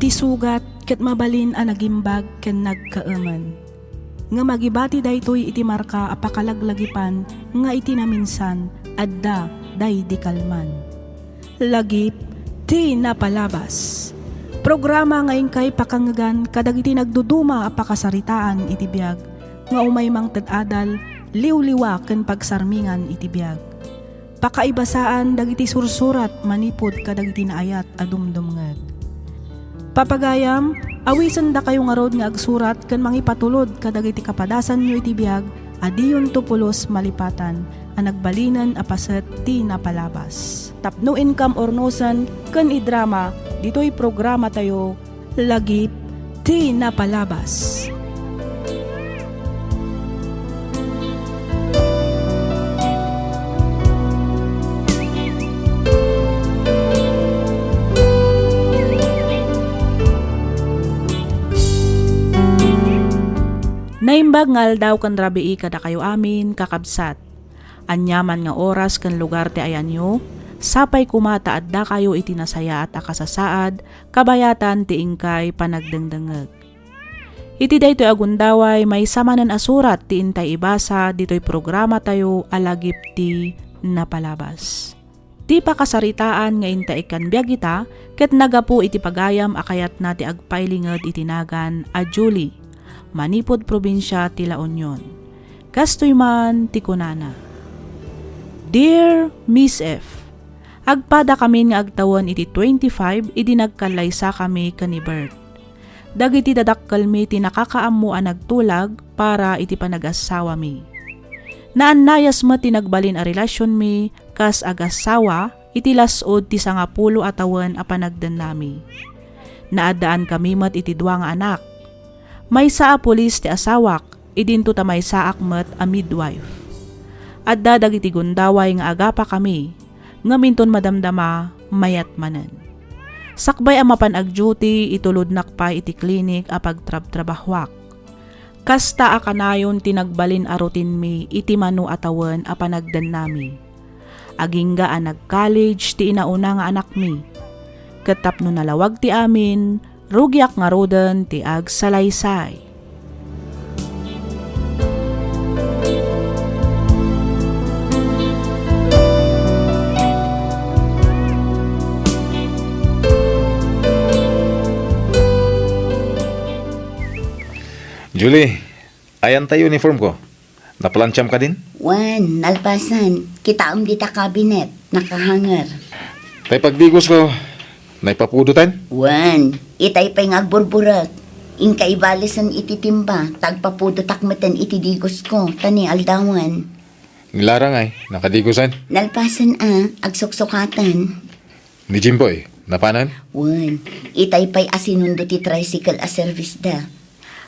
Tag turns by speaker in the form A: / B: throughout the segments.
A: Iti sugat ket mabalin a nagimbag ken nagkaaman. Nga magibati daytoy iti marka a pakalaglagipan nga iti naminsan adda day di kalman. Lagip ti napalabas. Programa ngayon kay pakangagan kadag iti nagduduma a pakasaritaan iti biag nga umay mang tadadal liwliwa ken pagsarmingan iti biag. Pakaibasaan dagiti sursurat manipod kadag iti naayat a dumdumngeg. Papagayam, awisan da kayo nga rod nga agsurat ken mangipatulod kadag iti kapadasan nyo iti biag adiyon tupulos malipatan a nagbalinan a paset ti napalabas. Tapno income ornosan ken idrama ditoy programa tayo lagip ti napalabas. Naimbag ngal daw kan rabii kada kayo amin kakabsat. Anyaman nga oras kan lugar ti ayanyo, sapay kumata adda kayo iti nasaya at akasasaad, kabayatan ti ingkay panagdengdengeg. Iti daytoy agundaway may samanan asurat ti intay ibasa ditoy programa tayo alagip ti napalabas. Ti pakasaritaan nga intay ikan biyagita ket nagapu iti pagayam akayat na ti agpailinged itinagan a Julie. Manipod probinsya ti La Union. Kastoy man ti kunana. Dear Miss F, agpada kami nga agtawan iti 25 idi nagkalaysa kami kani Bert. Dagiti dadakkal mi ti nakakaammo a nagtulag para iti panagasawa mi. Naannayas mo ti nagbalin a relasyon mi kas agasawa iti lasod ti 10 atawan a panagdan nami. Naadaan kami mat iti 2 nga anak. May saa pulis ti asawak, idinto ta may saak met a midwife. Adda dagiti gundaway nga agapa kami, nga minton madamdama mayat manen. Sakbay ang mapan ag-duty itulod nakpay iti klinik a pagtrabtrabahwak. Kasta akanayon tinagbalin a rutin mi iti manu atawan a panagdan nami. Agingga a nag-college ti inauna nga anak mi. Katapno nalawag ti amin, rugyak nga roden ti agsalaysay.
B: Julie, ayan tayo uniform ko. Napalancham ka din?
C: Wan, nalpasan. Kitaom dita kabinet. Nakahanger.
B: Tay pagdigos ko, naipapudutan?
C: Wan, itay pa'y ngagburburak. Inka ibalisan ititimba. Tagpapudotak matan itidigos ko. Tani aldawan.
B: Nilarang ay, nakadigosan.
C: Nalpasan agsuksukatan.
B: Ni Jimboy, napanan?
C: Wan, itay pa'y asinundo ti tricycle a service da.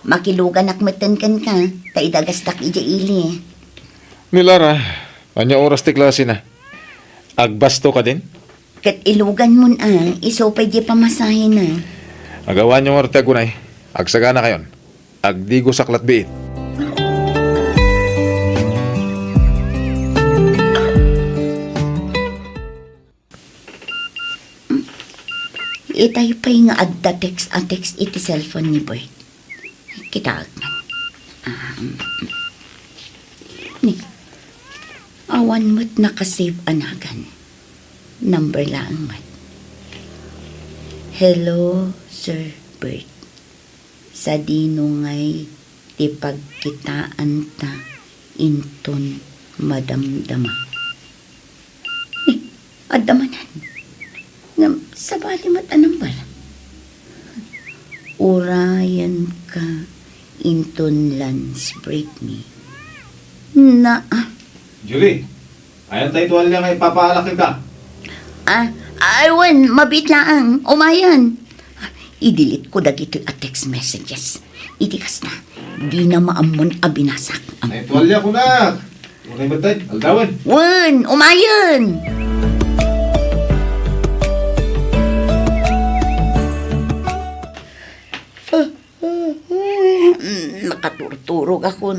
C: Makilugan akmatan kan ka. Taidagastak ijaili.
B: Nilara, anya oras ti klase na. Agbasto ka din?
C: Kat ilugan mo iso pa'y di pamasahin na.
B: Agawan yung orte gunay. Agsagana kayon. Agdigo sa klatbiit.
C: Itay pa'y nga adda text iti cellphone ni Boy. Kita man. Ni, awan mo't nakasave anagan. Number lang mat. Hello, Sir Bert. Sa dinungay ti pagkitaan ta inton madamdama. Ni, adamanan. Ngam, sabali mat anambal. Urayan ka inton lunch break ni. Na,
B: Julie, ayan tayo tuwalya nga ipapaalaki ka.
C: aywan, mabit lang. Umayan. I-delete ko dagito at text messages. Itikas na. Di na maamon abinasak.
B: Ay tuwalya ko na. Unay batay, aldawan.
C: Wan, umayan. Nakaturturog ako.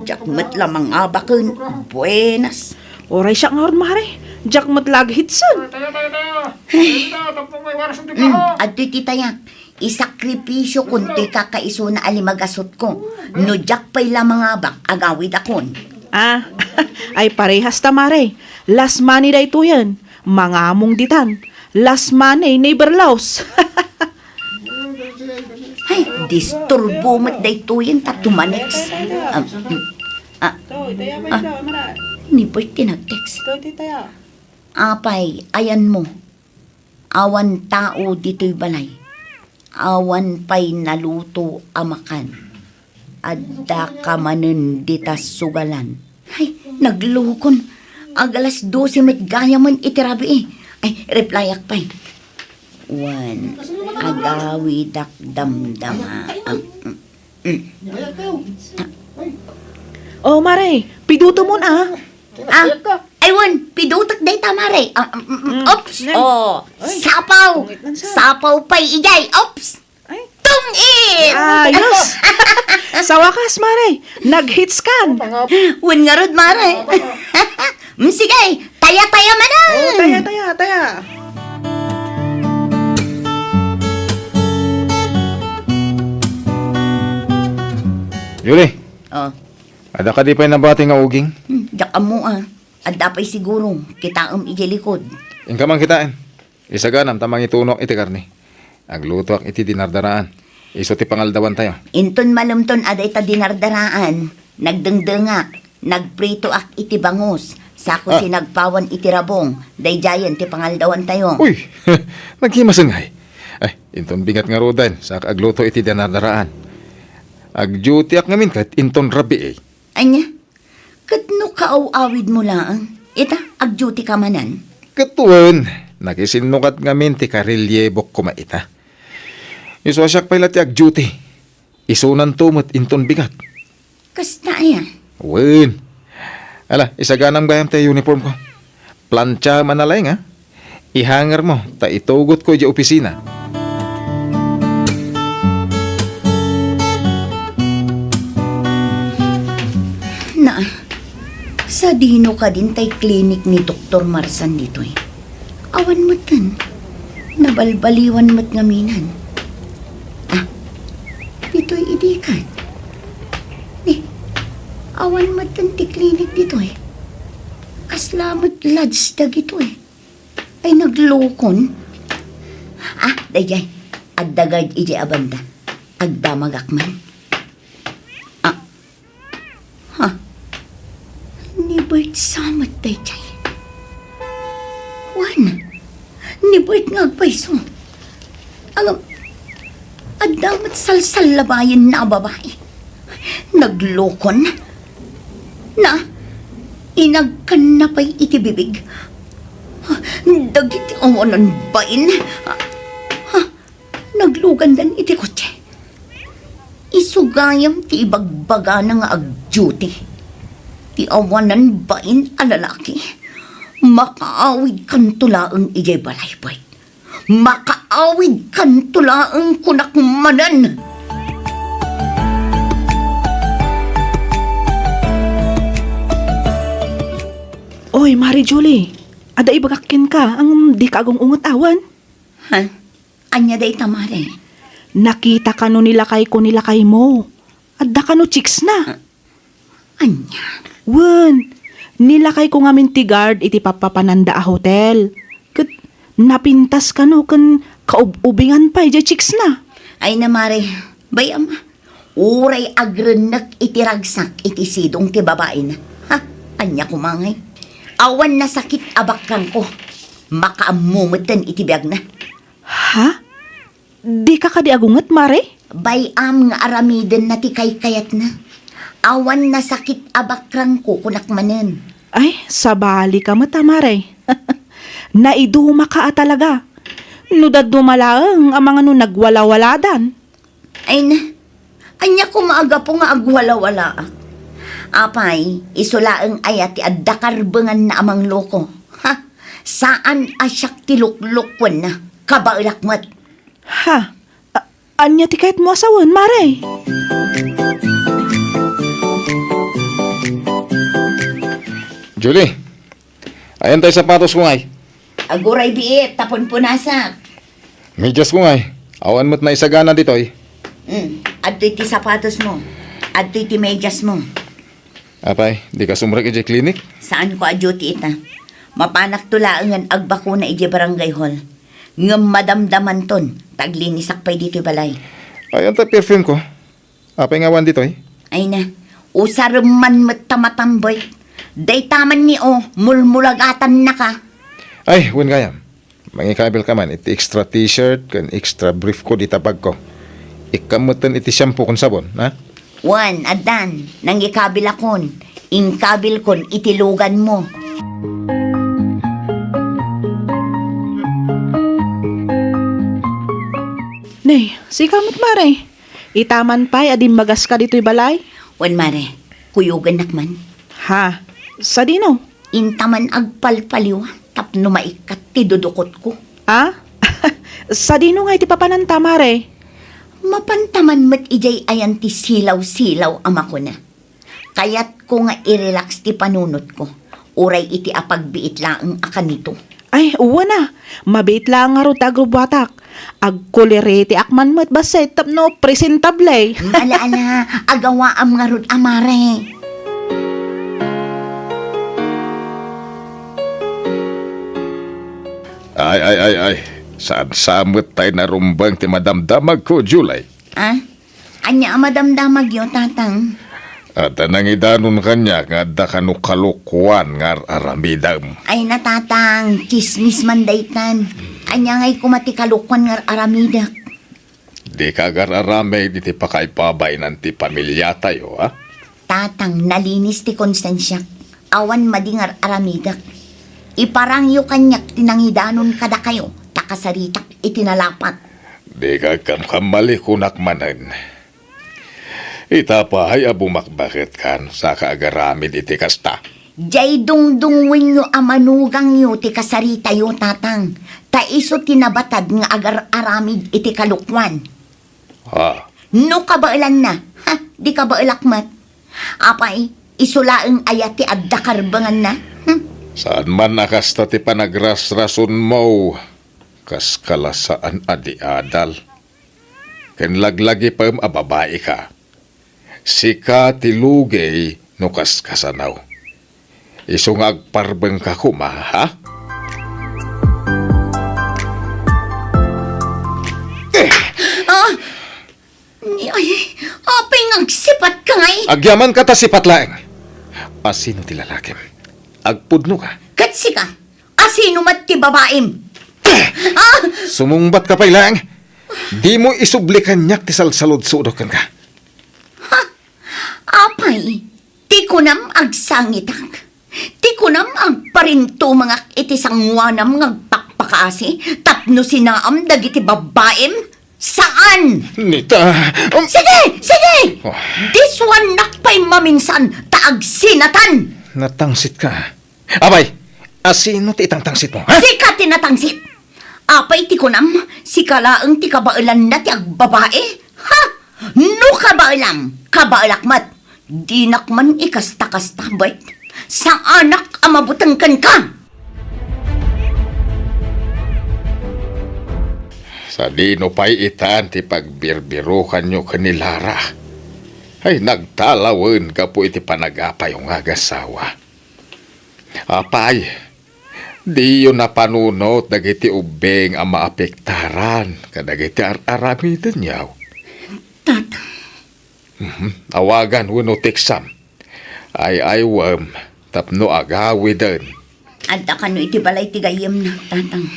C: Jakmet lamang abakon. Buenas.
A: Oray siya nga ron mahari. Jack matlag hitsan.
C: Adto titayak. isakripisyo kunti kakaiso na alimagasot ko. No jak pa'y lamang abak, agawid akon.
A: Ah, ay parehas ta Mare. Last money da ito yan. Mga among ditan. Last money, neighbor laws.
C: Ay, disturbo mo't day to yan, tatumaneks. Ni po'y tinag-text. Apay, ayan mo. Awan tao dito'y balay. Awan pa'y naluto amakan. Adda ka manen ditas sugalan. Ay, naglukon. Agalas 12 met gaya man itirabi eh. Ay, replyak pa'y. Wan, agawi dak damdama.
A: Oh Mare, piduto mo na.
C: Aywan, pidutak day tamare. Ops! Oh, sapaw! Sapaw pa'y igay. Ops! Tungit!
A: Ayos! Sa wakas Mare, nag-hits kan.
C: Wan nga rod, mare. Sige, taya-taya manan.
A: Taya.
B: Julie,
C: Oh,
B: ada ka di pa'y nabati nga uging?
C: daka mo Adda pa'y siguro, kitaam ijilikod.
B: Ingka man kitain. Isaganam tamang itunok iti karni. Agluto ak iti dinardaraan. Iso ti pangaldawan tayo.
C: Inton malumton aday ta dinardaraan. Nagdengdengak, nagprito ak iti bangus. Sako si nagpawan iti rabong. Dayjayan ti pangaldawan tayo.
B: Uy, naghimasangay. Ay, inton bigat nga rodan sa agluto iti dinardaraan. Agduty ak ngamin kat inton rabi eh.
C: Anya, katno kaaw-awid mo lang. Ita, agduty ka manan.
B: Katuan, nakisinukat ngamin ti karilyebok kumaita. Iswasyak pa'y lati agduty. Isunan tumot inton bigat.
C: Kasta yan.
B: Wen. Ala, isaganang bayam tayo uniform ko. Plancha manalay nga. Ihanger mo, ta itugot ko di opisina.
C: Na, sa dino ka din tay klinik ni Dr. Marsan dito eh. Awan mo't kan. Nabalbaliwan mo't ngaminan. Dito'y idikan. Awan mo't kan ti klinik dito eh. Kaslamat lads dag ito eh. Ay naglokon. Dayay. Agdagad iji abanda. Agdamagakman. Ni Bert samat dayay. Wan. Ni Bert nga agpaiso. Adamat salsal labayan na babae. Naglokon. Na, inagkan na pa'y itibibig. Dagiti awanan bain. Naglugan dan iti kotse. Isugayam ti ibagbaga na nga agduty. Ti awanan bain alalaki. Makaawid kan tulaang ijay balaybay. Makaawid kan tulaang kunakmanan.
A: Oy, Mari Julie, ada ibagakin ka ang di ka agong ungot awan.
C: Anya day tamare.
A: Nakita ka no nilakay ko nilakay mo. Adda ka no chicks na.
C: Anya.
A: Wen, nilakay ko nga minti guard iti papapananda a hotel. Kat napintas ka no kan kaubingan pa iti chicks na.
C: Ay namare, bayam. Uray agrenak iti ragsak iti sidong ti babae na. Anya kumangay. Awan na sakit abakang ko. Makaamumutan iti biyag na.
A: Ha? Di ka kadi agungat, Mare?
C: Bayam nga aramiden na ti kayat na. Awan na sakit abakrang ko kunakmanen.
A: Ay, sabali ka mata, Mare. Naiduma ka talaga. Nudad dumalaang ang mga nun nagwala-waladan.
C: Ay na, anya ko maaga po nga agwala-wala. Apay, isulaang ayat ti addakarbengan na amang loko. Saan asyak tiluklukwan na, kabailakmat.
A: Ha? Anya ti kahit mo asawan, Mare?
B: Julie, ayan tayo sapatos ko ngay.
C: Aguray biit, tapon punasak.
B: Medyas ko ngay. Awan mo't na isagana ditoy.
C: Adto'y ti sapatos mo. Adto'y ti medyas mo.
B: Apay, di ka sumrag iji klinik?
C: Saan ko adyo ti ita? Mapanak tulaangan agbakuna iji barangay hall. Ngam madamdaman ton. Taglinisak pa'y dito'y balay.
B: Ay, anta perfume ko. Apay nga wan ditoy.
C: Ay na. Usaraman mo't tamatamboy. Day taman ni o. Mulmulagatan na ka.
B: Ay, wan gayam. Mangikabil ka man, iti extra t-shirt, kan extra brief ko di tabag ko. Ikamutan iti shampoo kon sabon, ha?
C: Wan, adan. Nang ikabil akon. Ingkabil kon itilugan mo.
A: Nay, si kamot mare. Itaman pa'y adim magas ka dito'y balay.
C: Wan mare, kuyugan nakman.
A: Ha? Sa dino?
C: Intaman agpalpaliwa. Tapno maikat ti dudukot ko.
A: Ah? Sa dino nga iti papananta mare.
C: Mapantaman mat ijay ayan ti silaw-silaw ama ko na. Kayat ko nga i-relax ti panunot ko. Uray iti apagbiit laang akan nito.
A: Ay, uwa na. Mabait lang nga ro tagrubatak. Agkulirete akman mo't baset tapno presentable.
C: Ala-ala, agawa am nga rod amare.
B: Ay. Saan samot tayo narumbang ti madamdamag ko, July?
C: Ah? Anya madamdamag yo, tatang.
B: At anang idanon kanya nga da kanukalukuan nga aramidam.
C: Ay natatang, chismis man daytan. Anya nga'y kumatikalukan nga aramidak.
B: Di ka agararame di ti pakaipabay ng ti pamilya tayo, ha?
C: Tatang, nalinis ti konsensyak. Awan madingar aramidak. Iparangyo kanyak tinangidanon kada kayo. Takasaritak itinalapat.
B: Di ka kamali kunak manan. Itapahay abumakbakit kan sa kaagaramid iti kasta.
C: Jay dungdungwin nyo amanugang nyo ti kasarita yo, tatang. Taiso tinabatad nga agar aramid iti kalukwan.
B: Ha?
C: No kabailan na. Ha? Di kabailakmat. Apay, isulaang ayati at dakarbangan na.
B: Saan man nakasta ti panagrasrason mo, kas kalasaan adi adal. Ken laglagi pa ababae ka. Sika ti lugay no kas kasanaw. Isong agparbeng ka kuma, ha?
C: Ay, aping agsipat ka ngay.
B: Agyaman ka ta si patlaeng. Asino ti lalakim? Agpudno ka.
C: Katsi ka. Asino mat ti babaim.
B: Sumungbat ka pa ilang. Di mo isublikan niyak ti salsalod-sudokan ka.
C: Apay, ti kunam agsangitak. Ti kunam agparinto mga iti sangwanam ngagpakpakaasi. Tapno sinaam dagiti babaim. Saan?
B: Nita,
C: Sige!
B: Oh.
C: This one nakpay maminsan taag sinatan.
B: natangsit ka. Abay, asino ti itang tangsit mo, ha?
C: Sika tinatangsit. Apay ti kunam, si kalaang ti kabailan na ti agbabae. Ha? No kabailam, kabailakmat. Di nakman ikasta-kasta, bayt. Sa anak amabutangkan ka.
B: Sa dino pa'y itaan ti pagbirbirukan nyo kanilara. Ay nagtalawan ka po iti panagapay yung agasawa. Apay, di yun napanunot dagiti ubeng ang maapektaran kadagiti aramidan yaw.
C: Tata,
B: Awagan wano tiksam. Ay wam tapno agawidan.
C: adda ka no iti balay ti gayem na, tatang.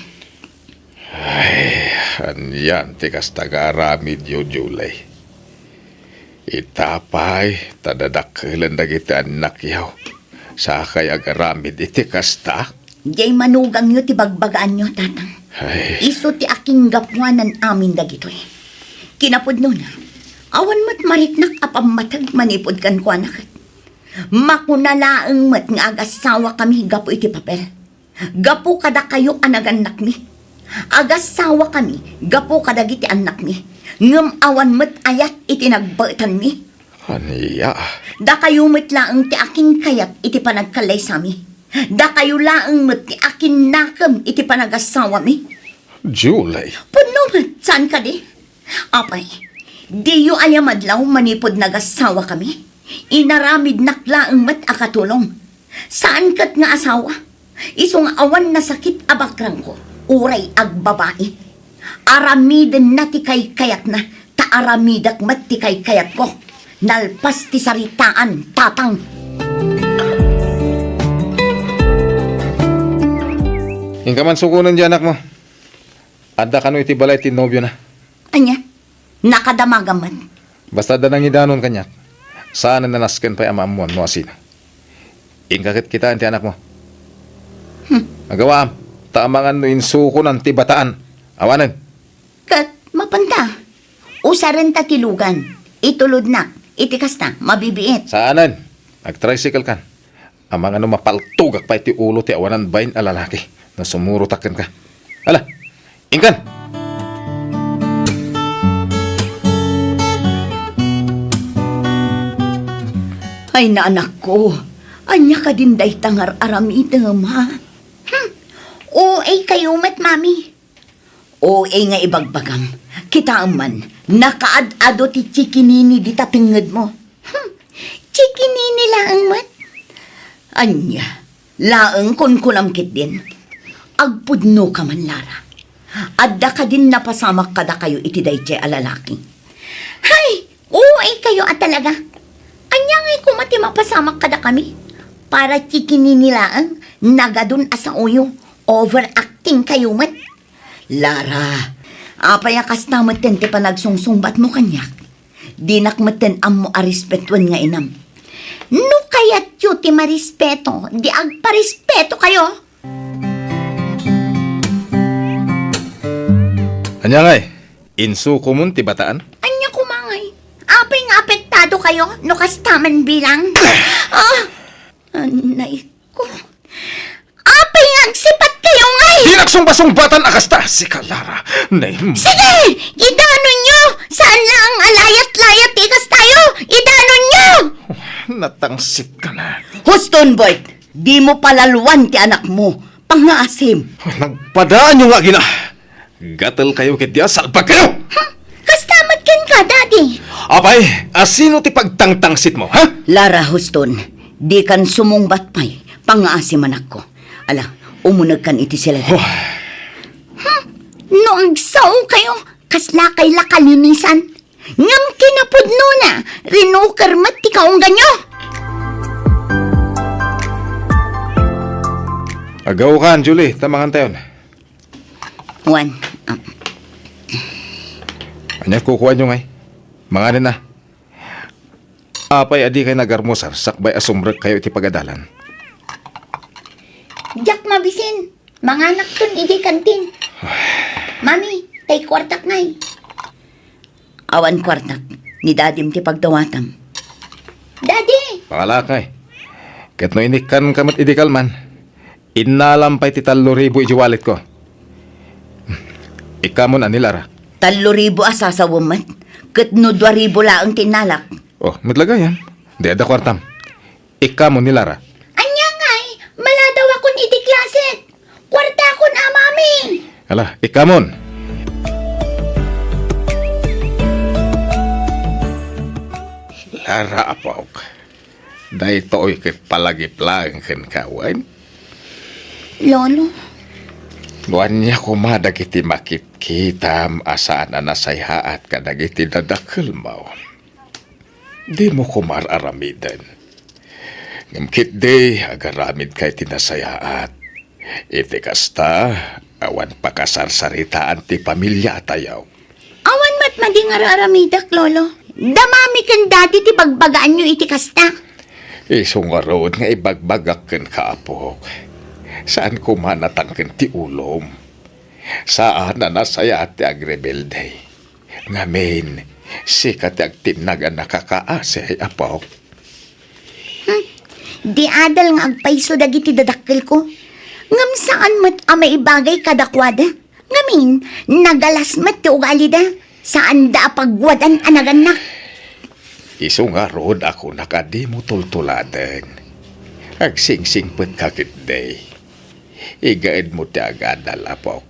B: Anyan tikas taga-aramid yo Julay. Itapay tadadakilan dagiti anak yaw. Sakay agaramid iti kasta.
C: Jay manugang nyo ti bagbagaan nyo, tatang.
B: Ay,
C: Iso ti aking gapwanan amin dagitoy. Kinapod nun, awan mat mariknak apamatag manipod kan ko anak. Makunalaang mat nga agasawa kami gapo iti papel. Gapo kada kayo anaganak mi. Agasawa kami, gapo kadagiti anak mi. Ngam awan mat ayat iti nagbaitan mi.
B: aniya.
C: Da kayo mat laang ti aking kayat iti panagkalay sa mi. Da kayo laang mat ti akin nakam iti panagasawa mi.
B: Julie,
C: Puno, saan ka di? Apay, di yu ayamadlaw manipod nagasawa kami. Inaramid naklaang mat akatulong. Saan kat nga asawa? Isong awan na sakit abakrang ko. Uray ag babae. Aramiden na ti kay kayat na. Taaramidak mat ti kay kayat ko. Nalpas ti saritaan, tatang.
B: yung ka man sukunan di anak mo. Adda ka no iti balay ti nobyo na.
C: Anya, nakadamagaman.
B: Basta da nang idanon kanya. Saan na nasken pa yung amamuan mo asina. Ingkakit kita ti anak mo. Agawa am. Taamangan no insuko ng tibataan. Awanan.
C: Kat, mapanta. Usaran ta tilugan. Itulod na. Itikas na. Mabibiit.
B: Saanan? Nag-tricycle kan. Amang ano mapaltugak pa iti ulo ti awanan bayin a lalaki na sumurutakan ka. Ala, ingkan!
C: Ay na anak ko. Anya ka din day tangar aramidam ha. O ay kayo met mami. O ay nga ibagbagam. Kita man, nakaad-ado ti chikinini di tatenged mo. Chikinini laang mat. Anya, laang kon kulamkit din. Agpudno ka man, Lara. Adda ka din napasamak kada kayo iti dayjay alalaki. Hay, o ay kayo at talaga. Anya ngay kumati mapasamak kada kami. Para chikinini laang, nagadun asa uyo. Overacting kayo mat. Lara, apayakas na maten ti panagsungsungbat mo kanyak. Dinak maten am mo arispetuan nga inam. No kayat yu ti marispeto, di agparispeto kayo.
B: Anya ngay, insuko mo ti bataan?
C: Anya kumangay. Apay nga apektado kayo, no kastaman bilang. Anay ko. Apay nga agsipat kayo ngay.
B: Di nagsumba-sumbatan akasta! Si Kalara, name.
C: Sige! Idanon nyo! Saan lang ang alayat-layat tikas tayo? Idanon nyo!
B: Natangsit ka na.
C: Huston, boy! Di mo palaluan ti anak mo. Pangasim.
B: Nagpadaan nyo nga gina. Gatal kayo kit diya, salpag kayo!
C: Kastamat kan ka, daddy.
B: Apay, asino ti pagtangtangsit mo, ha?
C: Lara, Huston, di kan sumungbat pa'y. Pangasim anak ko. Ala, umunag kan iti sila. No, agsaw kayo. Kasla kay lakalinisan. Ngam kinapudno na. Rinukar mat ti kaong ganyo.
B: Agaw ka, Julie. Tamangan tayo.
C: Juan,
B: Anya, kukuha nyo ngay. Mga na. Apay, adi kayo nagarmosar. Sakbay asumrag kayo iti pagadalan.
C: Jack mabisin. Mga anak ton, igi kantin. Mami, tay kwartak ngay. Awan kwartak. Ni dadim ti pagdawatam. Daddy!
B: Pangalakay. Ket no inikan kamat idikal man. Inalampay ti 3,000 ijiwalit ko. Ikamon anilara.
C: 3,000 asasawamat. Ket no 2,000 laang tinalak.
B: Oh, mitlaga yan. Di ada kwartam. Ikamon nilara.
C: Anya ngay, maladaw akon iti klaset. Kwarta akon mami.
B: Ala, ikamon. Lara apok. Dahito oy ket palagiplang ken kawan.
C: Lolo,
B: Luan niya kumadag iti makit kitam asaan na nasayhaat kadag iti dadakkel mo. Di mo kumararamidan. Ngamkit day agaramid kay tinasayaat. Iti kasta awan pakasarsaritaan ti pamilya tayaw.
C: awan mat mading aramidak, Lolo. Damami kan daddy ti bagbagaan nyo iti kasta.
B: Isungarod nga ibagbagak ken kaapok. Saan ko manatangken ti ulom? Saan na nasaya ti agrebelde? Ngamin, sikat ti agtinagan nakakaase ay apok.
C: Di adal nga agpaiso dagiti dadakkel ko. Ngam saan mat amay ibagay kadakwada? Ngamin, nagalas mat ti ugali da. Saan da pagwadan anaganak?
B: Isungarod ako nakadi mo tultuladen. Agsingsing pet kakit day. Igaid mo ti agadal apok.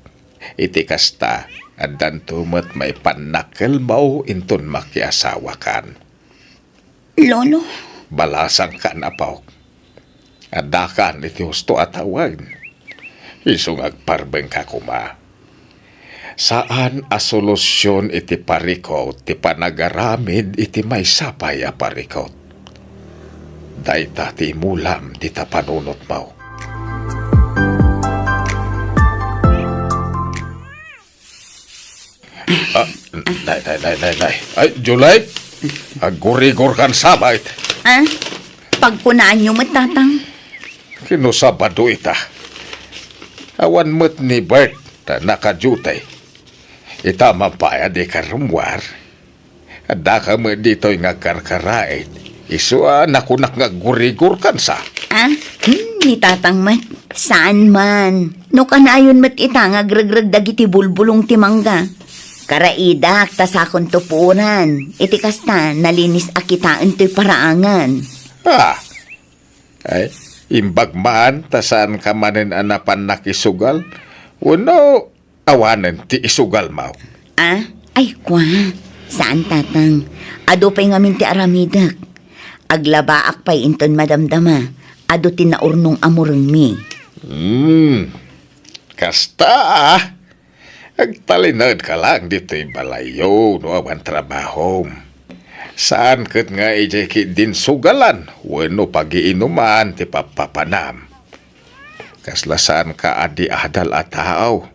B: iti kasta, adan tumat may panakal mau inton makiasawa kan.
C: Lolo,
B: Balasang ka na paok. Adakan iti husto at awan. Isong agparbeng ka kuma. Saan a solusyon iti parikot, ti panagaramid iti may sapay a parikot. Dayta ti mulam ti tapanunot mo. Nay. Ay, July, agurigor kan sabay.
C: ah? Pagkunaan nyo matatang.
B: Kinusabado ita. Awan mo't ni Bert na nakajutay. Ita mapaya di karumwar. Ada ka mo dito'y nga karkarain. Isua nakunak nga gurigur kan sa.
C: Ni tatang mat. Saan man? No kanayon mat ita nga gregreg dagiti bulbulong timangga. Karaidak tasakon tupunan. Iti kasta nalinis akitaan to'y paraangan.
B: Ay, imbag man tasan ka manin anapan nakisugal. Uno, awanan ti isugal mo.
C: Ay kwa. Saan tatang? Ado pa'y ngamin ti aramidak. Aglabaak pa'y inton madamdama. Ado tinaurnong amurong mi.
B: Kasta agtalinod ka lang dito'y balayo no awan trabaho. Saan kat nga ijay din sugalan, wano pagiinuman ti papapanam. Kaslasaan ka adi adal at tao,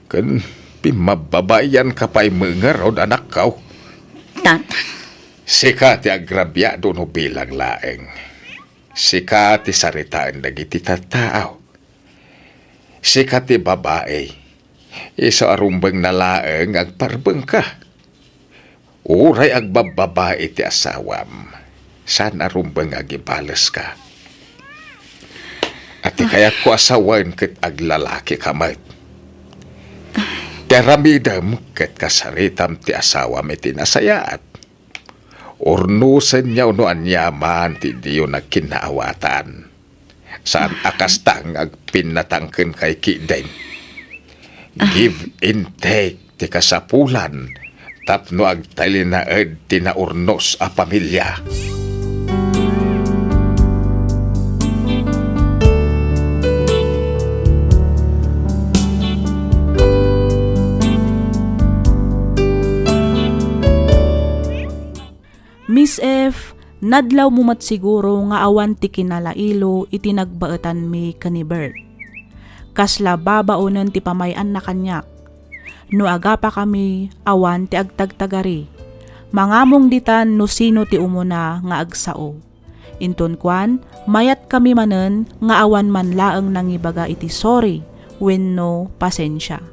B: kan pimababayan ka pa'y mengarod anak kau.
C: Tatang,
B: Sika ti agrabyado no bilang laeng. Sika ti saritaan dagiti tattao. Sika ti babae. Iso arumbeng na laeng agparbeng ka. Uray agbababae ti asawam. Saan arumbeng agibales ka. At ti kaya ko asawan ket aglalaki kamay. Teramidam ket kasaritam ti asawam iti nasayaat. Urnusen niya no anyaman ti diyo na kinaawatan. Saan akastang agpinatangken kay kideng. Give and take ti kasapulan tapno agtalinaed ti naurnos a pamilya.
A: Miss F, nadlaw mo mat siguro nga awan ti kinalailo iti nagbaetan mi kani Bert. Kasla babaonen ti pamayan na kanyak. No aga pa kami, awan ti agtagtagari. Mangamong ditan no sino ti umuna nga agsao. Inton kwan, mayat kami manen nga awan man laeng nangibaga iti sorry, wenno pasensya.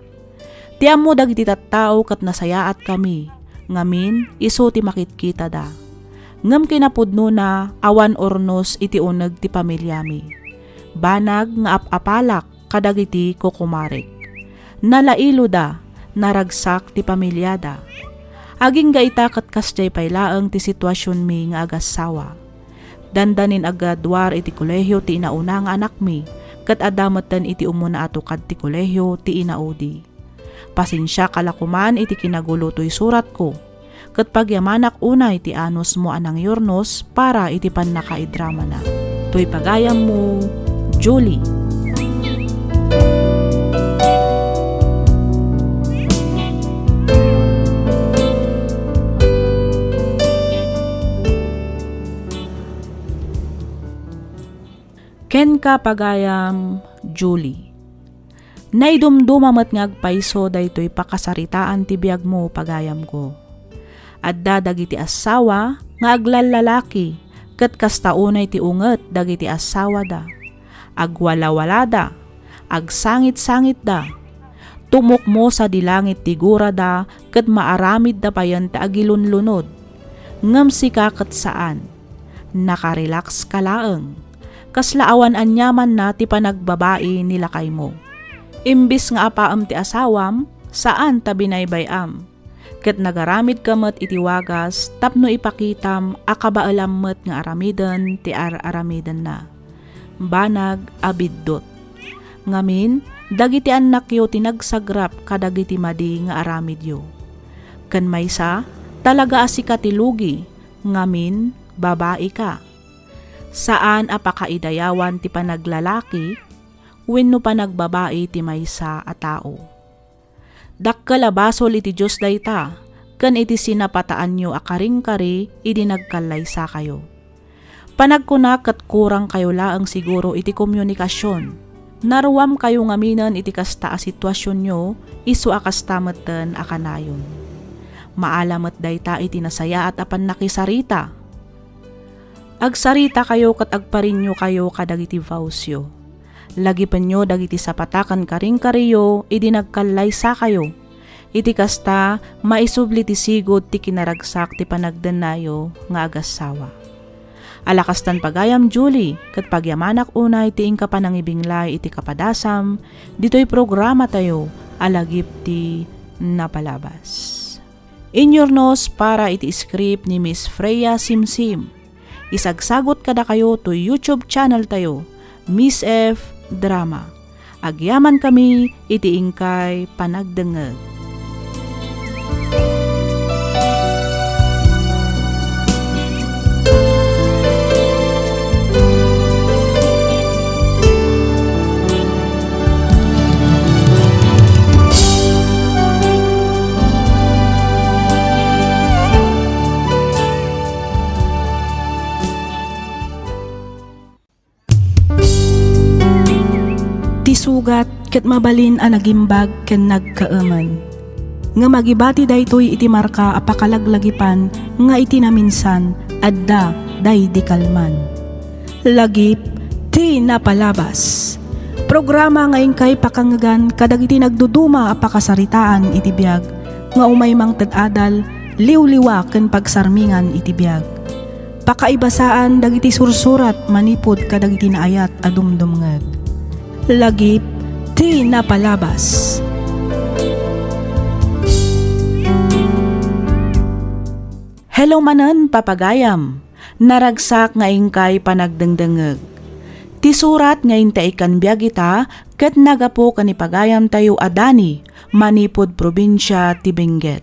A: Ti ammo dagiti tattao kat nasayaat kami, ngamin iso ti makitkita da. Ngem kinapudno na awan ornos iti uneg ti pamilyami. Banag nga apapalak kadagiti kukumarik. Nalailo da, naragsak ti pamilyada. Aging gaita kat kasjay paylaeng ti sitwasyon mi nga agasawa. Dandanin agadwar iti kolehyo ti inauna nga anak mi, kat adamatan iti umuna ato kad ti kolehyo ti inaudi. Pasensya kalakuman iti kinagulo to'y surat ko. Kat pagyamanak unay ti anos mo anang yornos para iti pannakaidrama na. To'y pagayam mo, Julie. Ken ka pagayam, Julie. Naidumdumamat ngagpaiso daytoy pakasaritaan ti biag mo pagayam ko. Adda dagiti asawa nga aglallalaki ket kastaunay ti unget dagiti asawa da. Agwalawala da, agsangit-sangit da. Tumok mo sa dilangit ti gura da ket maaramid da payan ti agilunlunod. Ngem sika ket saan? Nakarelax ka laeng. Kaslaawan anyaman na ti panagbabae nila kay mo. Imbis nga apaam ti asawam, saan ta binaybayam? Ket nagaramid kamet iti wagas tapno ipakitam akabaalammet nga aramiden ti aramidan na. Banag abiddot. Ngamin, dagiti anak yo tinagsagrap kadagiti madi nga aramid yo. Kan maysa, talaga asikatilugi, ngamin babae ka. Saan apakaidayawan ti panaglalaki, wenno panagbabae ti maysa a tao. Dakkalabasol iti Diyos dayta, kan iti sinapataan nyo akaring-kari, idi nagkalaysa kayo. Panagkunak at kurang kayo laang siguro iti komunikasyon. Naruam kayo ngaminan iti kasta a sitwasyon nyo, isu akastameten akanayon. Maalamat dayta iti nasaya at apan nakisarita. Agsarita kayo kat agparinyo kayo kadagiti vowsyo. Lagi pa nyo dagiti sapatakan karing-kariyo, idi nagkalaysa kayo. Iti kasta, maisubli ti sigod ti kinaragsak ti panagdanayo nga agasawa. Alakastan pagayam Julie, kat pagyamanak unay ti ingka panangibinglay iti kapadasam, dito'y programa tayo, alagip ti napalabas. Inyornos para iti script ni Miss Freya Simsim. Isagsagot kada kayo to YouTube channel tayo, Miss F Drama. Agyaman kami iti ingkay panagdengeg. Sugat ket mabalin a nagimbag ken nagkaaman. Nga magibati daytoy iti marka a pakalaglagipan nga iti naminsan adda day di kalman. Lagip ti napalabas. Programa nga ingkay pakangagan kadagiti nagduduma a pakasaritaan iti biag nga umay mang ted-adal liwliwa ken pagsarmingan iti biag. Pakaibasaan dagiti sursurat manipod kadagiti naayat a dumdumngeg. Lagip ti napalabas. Hello manen papagayam, naragsak nga ingkay panagdengdengeg. Ti surat nga intay kan biagita ket nagapo kanipagayam tayo adani manipod probinsya ti Benguet.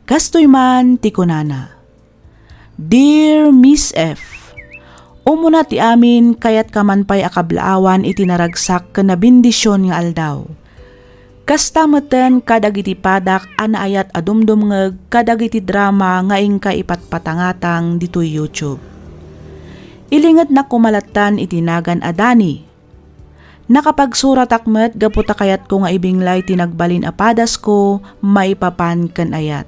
A: Kastoy man ti kunana. Dear Miss F, umuna ti amin kayat kamanpay akablaawan iti naragsak ken nabindisyon nga aldaw. Kastameten kadagiti padak anaayat adumdumngeg kadagiti drama nga ingka ipatpatangatang ditoy YouTube. Ilinged na kumalatan iti nagan adani. Nakapagsurat akmet gaputa kayat ko nga ibinglay tinagbalin apadas ko maipapan ken ayat.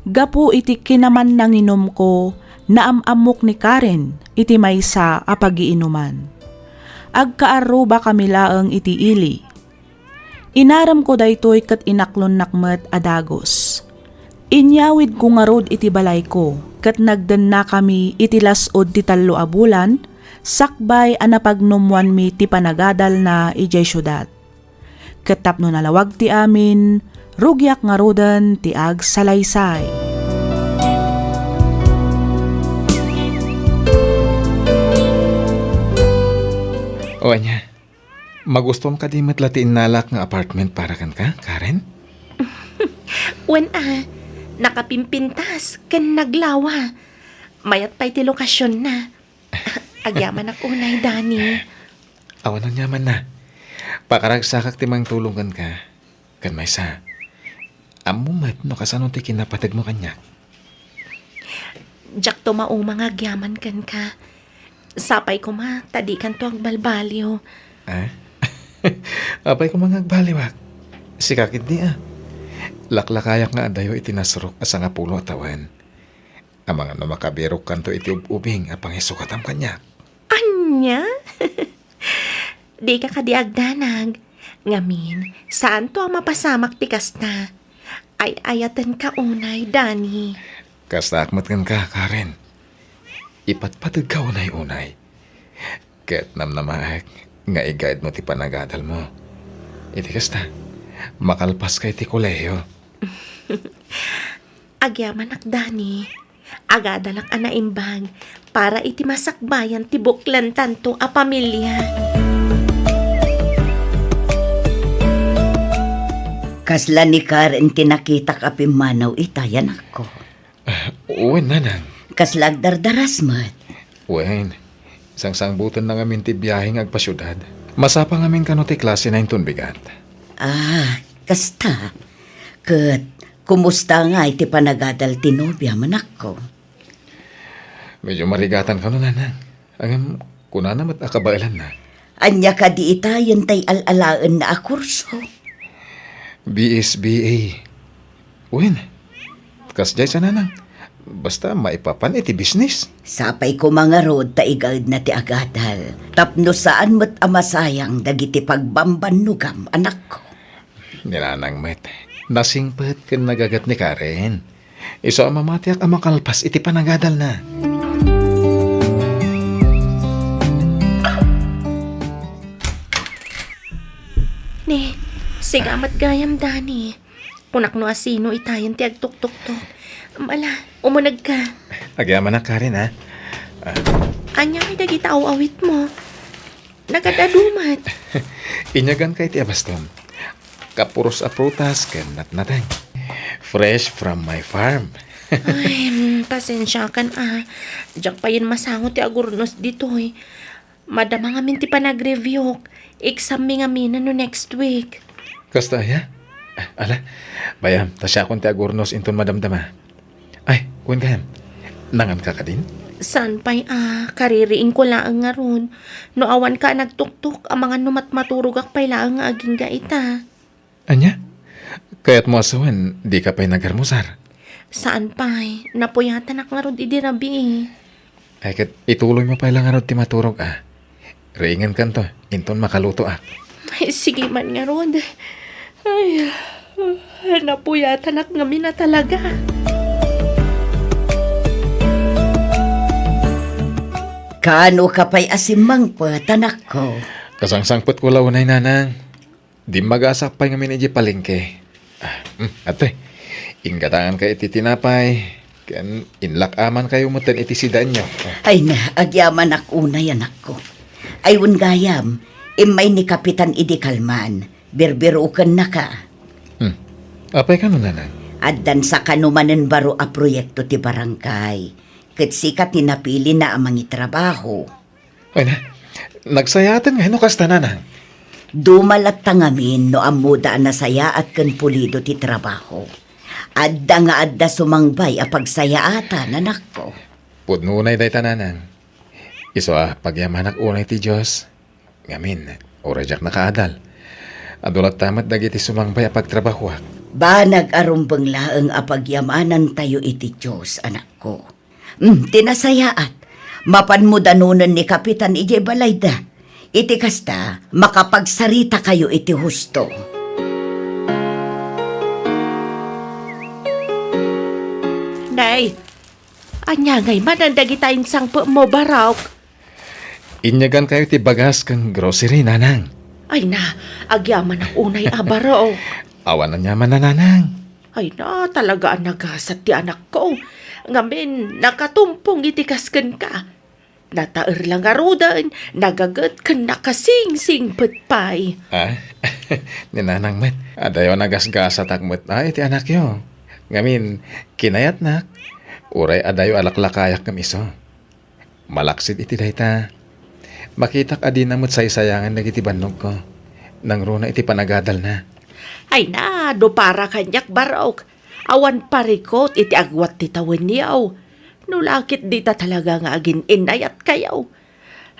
A: Gapu iti kinaman nanginom ko naamamok ni Karen iti maysa a pagiinuman. Agkaaruba kami laeng iti ili. Inaram ko daytoy ket inaklon nakmet adagos. Inyawid ko nga rod iti balay ko ket nagden na kami iti lasod ti 3 a bulan sakbay a napagnumwan mi ti panagadal na ijay syudad. Ket tapno nalawag ti amin rugyak nga roden ti agsalaysay.
B: O anya, magustom ka di matlatiin nalak nga apartment para kan ka, Karen?
D: Wen nakapimpintas ken naglawa. Mayat pa'y ti lokasyon na. Agyaman ak unay, Dani.
B: Awan ang yaman na. Pakaragsakak ti mang tulungan ka. Kan maysa. Amumat no kasano ti kinapatid mo kanya.
D: Jak to maumang agyaman kan ka. Sapay ko tadi kan to agbalbalyo.
B: Apay ko mga agbaliwak. Sikakit di Laklakayak nga adayo itinasrok asa nga pulo atawan. Ang mga namakabirok kanto iti ubing apang isukatam kanya.
D: Anya? Di ka kadiagdanag. Ngamin, saan to ang mapasamak tikas na? Ay ayatan ka unay, Dani.
B: Kastakmat kan ka, Karen. Ipatpatid ka unay-unay. Ket namnamaek nga i-guide mo ti panagadal mo. Iti kasta, makalpas kay ti kolehiyo.
D: Agyaman ak, Dani. Agadalak anaimbag para iti masakbayan ti buklan tanto a pamilya.
C: Kasla ni Karen tinakita kapi manaw itayan ako.
B: Uwen, nanang.
C: Kaslag dardaras mat.
B: Uwen, isang sangbutan na ngamin ti biyaheng agpasyudad. Masapa ngamin kano ti klase na yung bigat.
C: Kasta. Kat, kumusta nga iti panagadal tinobya man ako.
B: Medyo marigatan ka no, nanang. Ang kunana mat akabailan na.
C: Anya ka di itayan tay alalaan na akurso.
B: BSBA. Uwen, kasjay sa nanang. Basta maipapan iti business.
C: Sapay ko mga road ta igad na ti agadal. Tapno saan mo't amasayang dagiti pagbambanugam anak ko.
B: Nilanang met. Nasingpet kan nagagat ni Karen. Iso ang mamatiak ang makalpas iti panagadal na.
D: Ni, sigamat gayam dani. Kunak no asino itayan ti agtuk-tuk-tuk. Ala, umunag ka.
B: Agyaman na Karen, ha?
D: Anya ay dagita awit mo. Nagadadumat.
B: Inyagan kay ti abastom. Kapuros a prutas ken natnatang. Fresh from my farm.
D: Ay, pasensya kan Diyak pa yun masangot ti agurnos dito eh. Madama nga min ti panag-review. Exam mi nga mina no next week.
B: Kasta ya? Ala, bayam, tasya akong ti agurnos inton madamdama. Ay, kuwan kayam. Nangan ka ka din?
D: San pa'y kaririin ko laang nga ron. No awan ka nagtuktok, ang mga numat-maturugak pa'y laang nga aging gaita.
B: Anya? Kaya't mo asawan, di ka pa'y nagarmusar.
D: Saan pa'y? Napuyatan ak nga ron idirabi
B: Ay, kat ituloy mo pa'y lang nga ron ti maturog, Ringan kan to, inton makaluto,
D: Ay, sige man nga ron. Ay, napuyatan ak nga mina talaga.
C: Kano ka pa'y asimang patanak ko.
B: Kasangsangpot ko launay nanang. Di mag-asak pa'y ngamin iji palengke. Ate, inggatangan kayo iti tinapay. Kan inlak aman kayo mutan iti sidan nyo.
C: Ay na, agyaman ak unay anak ko. Ayun gayam, imay ni Kapitan Idi Kalman. Birbirukan na ka.
B: Apay ka no, nanang?
C: Addan sa kanumanen baro a proyekto ti barangay. Kat sika tinapili na amang itrabaho.
B: Ay na, nagsayatan nga, no kasta nanang?
C: Dumalat tangamin no amuda na saya at kan pulido ti trabaho. Adda nga adda sumangbay a pagsayaatan anak ko.
B: Pudnunay day tananang. Iso pagyamanak unay ti Diyos. Ngamin, orajak nakaadal. Adulat tamat dagiti sumangbay a pagtrabaho.
C: Ba nag-arumbang laeng a pagyamanan tayo iti Diyos anak ko. Tinasayaat. Mapan mo danunan ni Kapitan Ije Balayda. Iti kasta, makapagsarita kayo iti husto.
D: Nay, anya ngay manandag itayin sang mo baraw.
B: Inyagan kayo ti bagas kang grocery, nanang.
D: Ay na, agyaman ang unay abaraw.
B: Awan na nyaman na, nanang.
D: Ay na, talaga ang nagasat ti anak ko. Ngamin, nakatumpong itikaskan ka. Nataer lang arudan, nagagat kan nakasing-sing petpay.
B: Ninanang met. Adayo nagasgasat akmet na iti anak yo. Ngamin, kinayat nak. Uray adayo alaklakayak kam iso. Malaksid iti dayta. Makitak adi namot saysayangan nagiti bannog ko. Nang runa iti panagadal na.
D: Ay na, do para kanyak barok. Awan parikot iti agwat ti tawen niyaw. Nulakit di ta talaga nga agin inayat kayaw.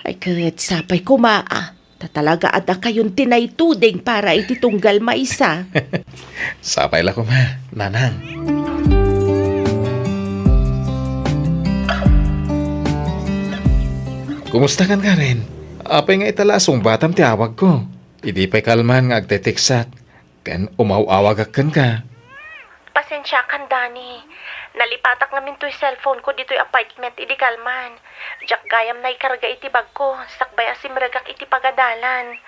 D: Ay kahit sapay kumaa. Ta talaga ada kayon tinaytuding para iti tunggal maisa.
B: Sapay la ko ma, nanang. Kumusta kan Karen? Apay nga italasong batam ti awag ko. Idi pa'y kalman nga agteteksak. Kan umaw-awag kan ka.
D: Pasensya kan, Dani. Nalipatak namin to'y cellphone ko dito'y apartment iti kalman. Diyak gayam na ikarga iti bag ko. Sakbay asim ragak iti pagadalan.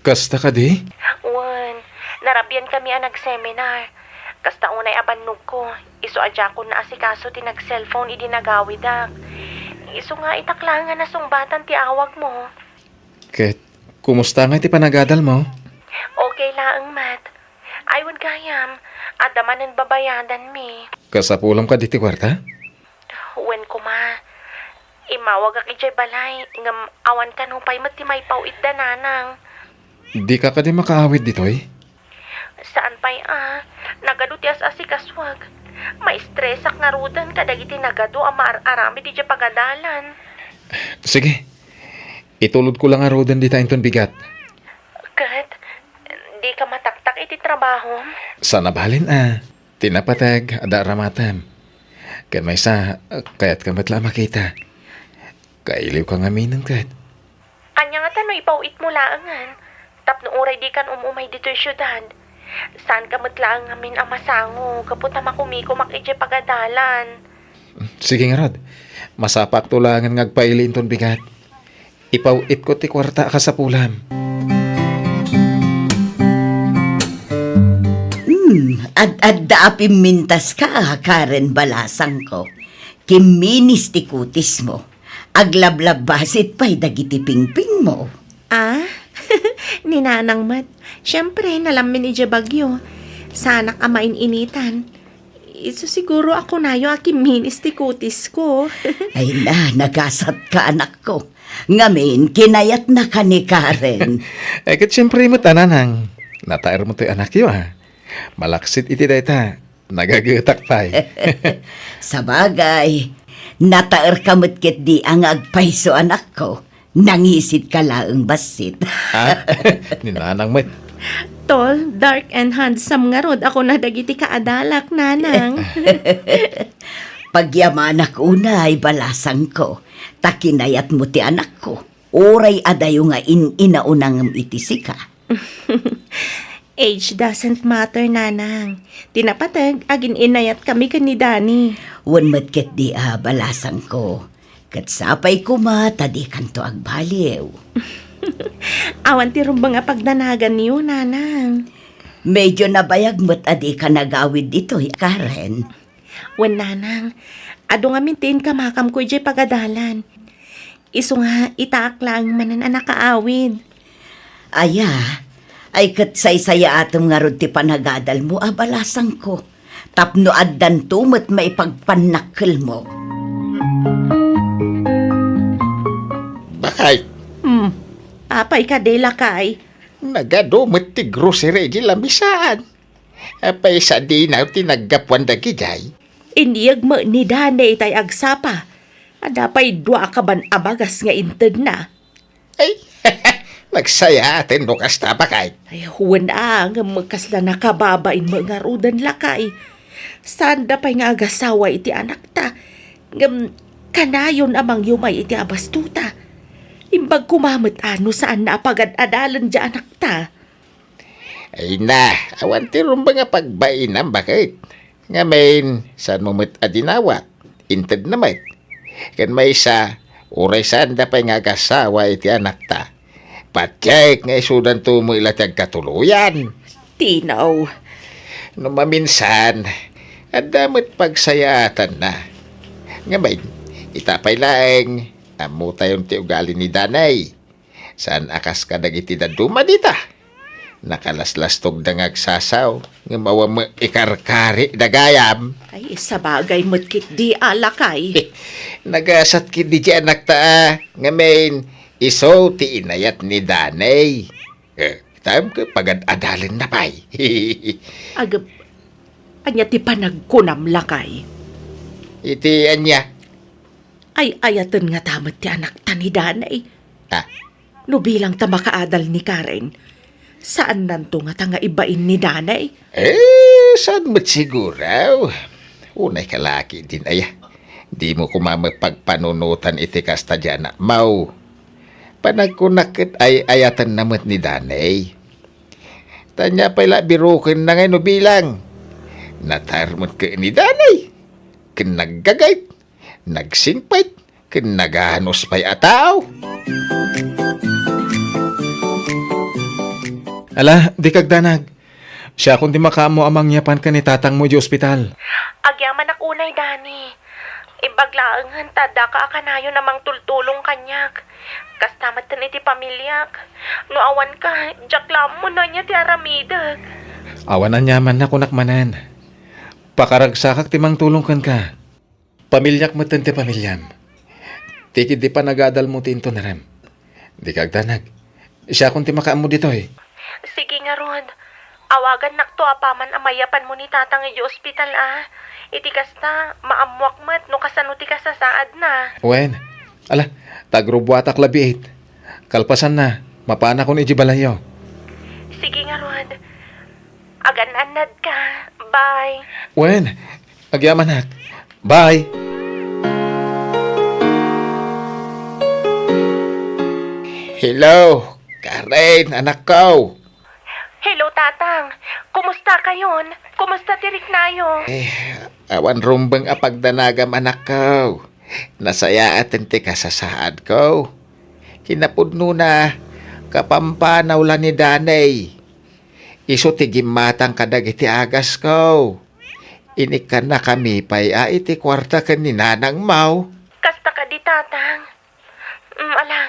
B: Kasta ka di?
D: Wan, narabyan kami ang nag-seminar. Kasta unay abannog ko. Iso adya ko na asikaso ti nag-cellphone idi nagawidak. Iso nga itaklangan na sungbatan ti awag mo.
B: Ket, kumusta nga iti panagadal mo?
E: Okay laang, Mat. Aywan gayam. Adamanin babayadan mi.
B: Kasapulam ka diti kwarta?
E: Wen ko ma. Imawag ak ijay balay. Ngam awan ka nung pay matimay pauit dananang.
B: Di ka di makaawit ditoy?
E: Saan pay Nagado ti as-asikaswag. May stressak na rudan kadagiti nagado arami di dya pagadalan.
B: Sige. Itulod ko lang arodan di tayong bigat.
E: Kat, di ka mataktak iti trabaho.
B: Sana balin tinapatag ada ramatam. Kan may sa kayat ka matla makita. Kailiw ka ngamin kat.
E: Anya nga tanoy pauit mo laangan. Tapno uray di kan umumay dito yung syudad. Saan ka matlaang ngamin ang masango? Kaputa makumiko makijay pagadalan.
B: Sige nga Rod. Masapak tulangan ngagpailin ton bigat. Ipawit ko ti kwarta ka sa pulam.
C: Ad-adda apim mintas ka, Karen Balasang ko. Kiminis ti kutis mo. Aglablab basit pa'y dagiti pingping mo.
D: Ninanang Mat. Siyempre, nalamin ni Bagyo. Sana ka maininitan. Iso siguro ako na yung aking minis ti kutis ko.
C: Ay na, nagasat ka anak ko. Ngamin, kinayat na ka ni Karen.
B: Kat siyempre mo tananang. Nataer mo ti anak yo Malaksit iti dayta. Nagagutak pa'y.
C: Sa bagay, nataer ka mo't di ang agpaiso anak ko. Nangisit ka laang basit.
B: Ninanang Mat.
D: Tol, dark and handsome nga rod. Ako na dagiti kaadalak, nanang.
C: Pagyamanak una ay balasang ko. Takinayat mo ti anak ko. Oray adayo nga inaunang itisika.
D: Age doesn't matter, nanang. Tinapatag, agin inayat kami ni Dani.
C: Wan matket di balasang ko. Katsapay ko tadi kanto agbaliw.
D: Awan ti rumbang nga pagdanagan niyo, nanang.
C: Medyo nabayag mo't adi ka nagawid dito, Karen.
D: Wan, nanang. Ado nga mintin kamakam ko jay pagadalan. Iso nga itaak lang manan anak kaawid.
C: Aya, ay katsaysaya atom nga rod ti panagadal mo, balasang ko. Tapno addan tumot maipagpanakil mo.
B: Bakay.
D: Apay ka de lakay.
B: Nagadumot ti grocery di lamisaan. Apay sa dinaw tinaggapuan da gijay.
D: Iniyag mo ni Dani tay agsapa. Adapay dua ka ban abagas nga inted na.
B: Ay, nagsaya atin no kasta bakay.
D: Ay, huwan nga magkasla nakababain mo nga rudan lakay. Sanda pa'y nga agasawa iti anak ta. Ngam, kanayon amang yumay iti abastuta. Imbag kumamit saan na apagad-adalan di anak ta.
B: Ay na, awan ti rumba nga pagbainam bakit. Ngamin, saan mo met adinawat? Inted na met. Kan may isa, uray saan da pa'y nga agasawa iti anak ta. Patyek nga isudan to mo ilatag katuluyan.
D: Tinaw.
B: No maminsan, adamot pagsayatan na. Ngamin, itapay laeng, amo tayong ti ugali ni Danay. Saan akas ka dagiti daduma dita? Nakalaslastog da ngagsasaw, nga mawa mo ikarkari dagayam.
D: Ay, sa bagay mo't kit di alakay.
B: Nagasat kid di anak ta, ngamin, iso ti inayat ni Danay. Tam ka pagad-adalin na pa'y.
D: Agab, anya ti panagkunam lakay.
B: Iti anya.
D: Ay, ayatan nga tamat ti anak ta ni Danay. No bilang ta makaadal ni Karen, saan nanto nga ta nga ibain ni Danay?
B: Saan mo't siguraw? Unay kalaki din aya. Di mo kumamapagpanunutan iti kasta dyan na mau. Panagkunakit ay ayatan namot ni Danay. Tanya pala birukin na ngayon bilang. Natarmot ka ni Danay. Kinaggagayt. Nagsingpait. Kinaganos pa'y ataw. Ala, di kagdanag. Siya kundi makamo amang yapan ka ni tatang mo di ospital.
E: Agyaman ak unay, Dani. Ibaglaangan tada ka akanayo namang tultulong kanyak. Kastamat tan iti pamilyak. No awan ka, jaklam mo na niya ti aramidag.
B: Awan ang yaman na kunakmanan. Pakaragsakak timang tulong kan ka. Pamilyak mo ti pamilyam. Tikid di pa nagadal mo tinto na ram. Di kagdanag. Siya kung ti makaam mo dito eh.
E: Sige nga Rod. Awagan nakto apaman amayapan mo ni tatang iti ospital Iti kasta, maamwak mat no kasano ti kasasaad na.
B: Wen, ala, tagrubwatak labi 8. Kalpasan na, mapana ko ni Jibalayo.
E: Sige nga Rod. Agananad ka. Bye.
B: Wen, agyaman hat. Bye! Hello, Karen, anak ko.
E: Hello, Tatang. Kumusta kayon? Kumusta tirik nayo?
B: Awan rumbang apagdanagam anak ko. Nasaya atin ti kasasaad ko. Kinapudno na, kapampanaw lang ni Danay. Iso ti gimatang kadag iti agas ko. Inikan na kami pa'y iti kwarta ka ni Nanang Mau.
E: Kasta ka di, Tatang. Ala,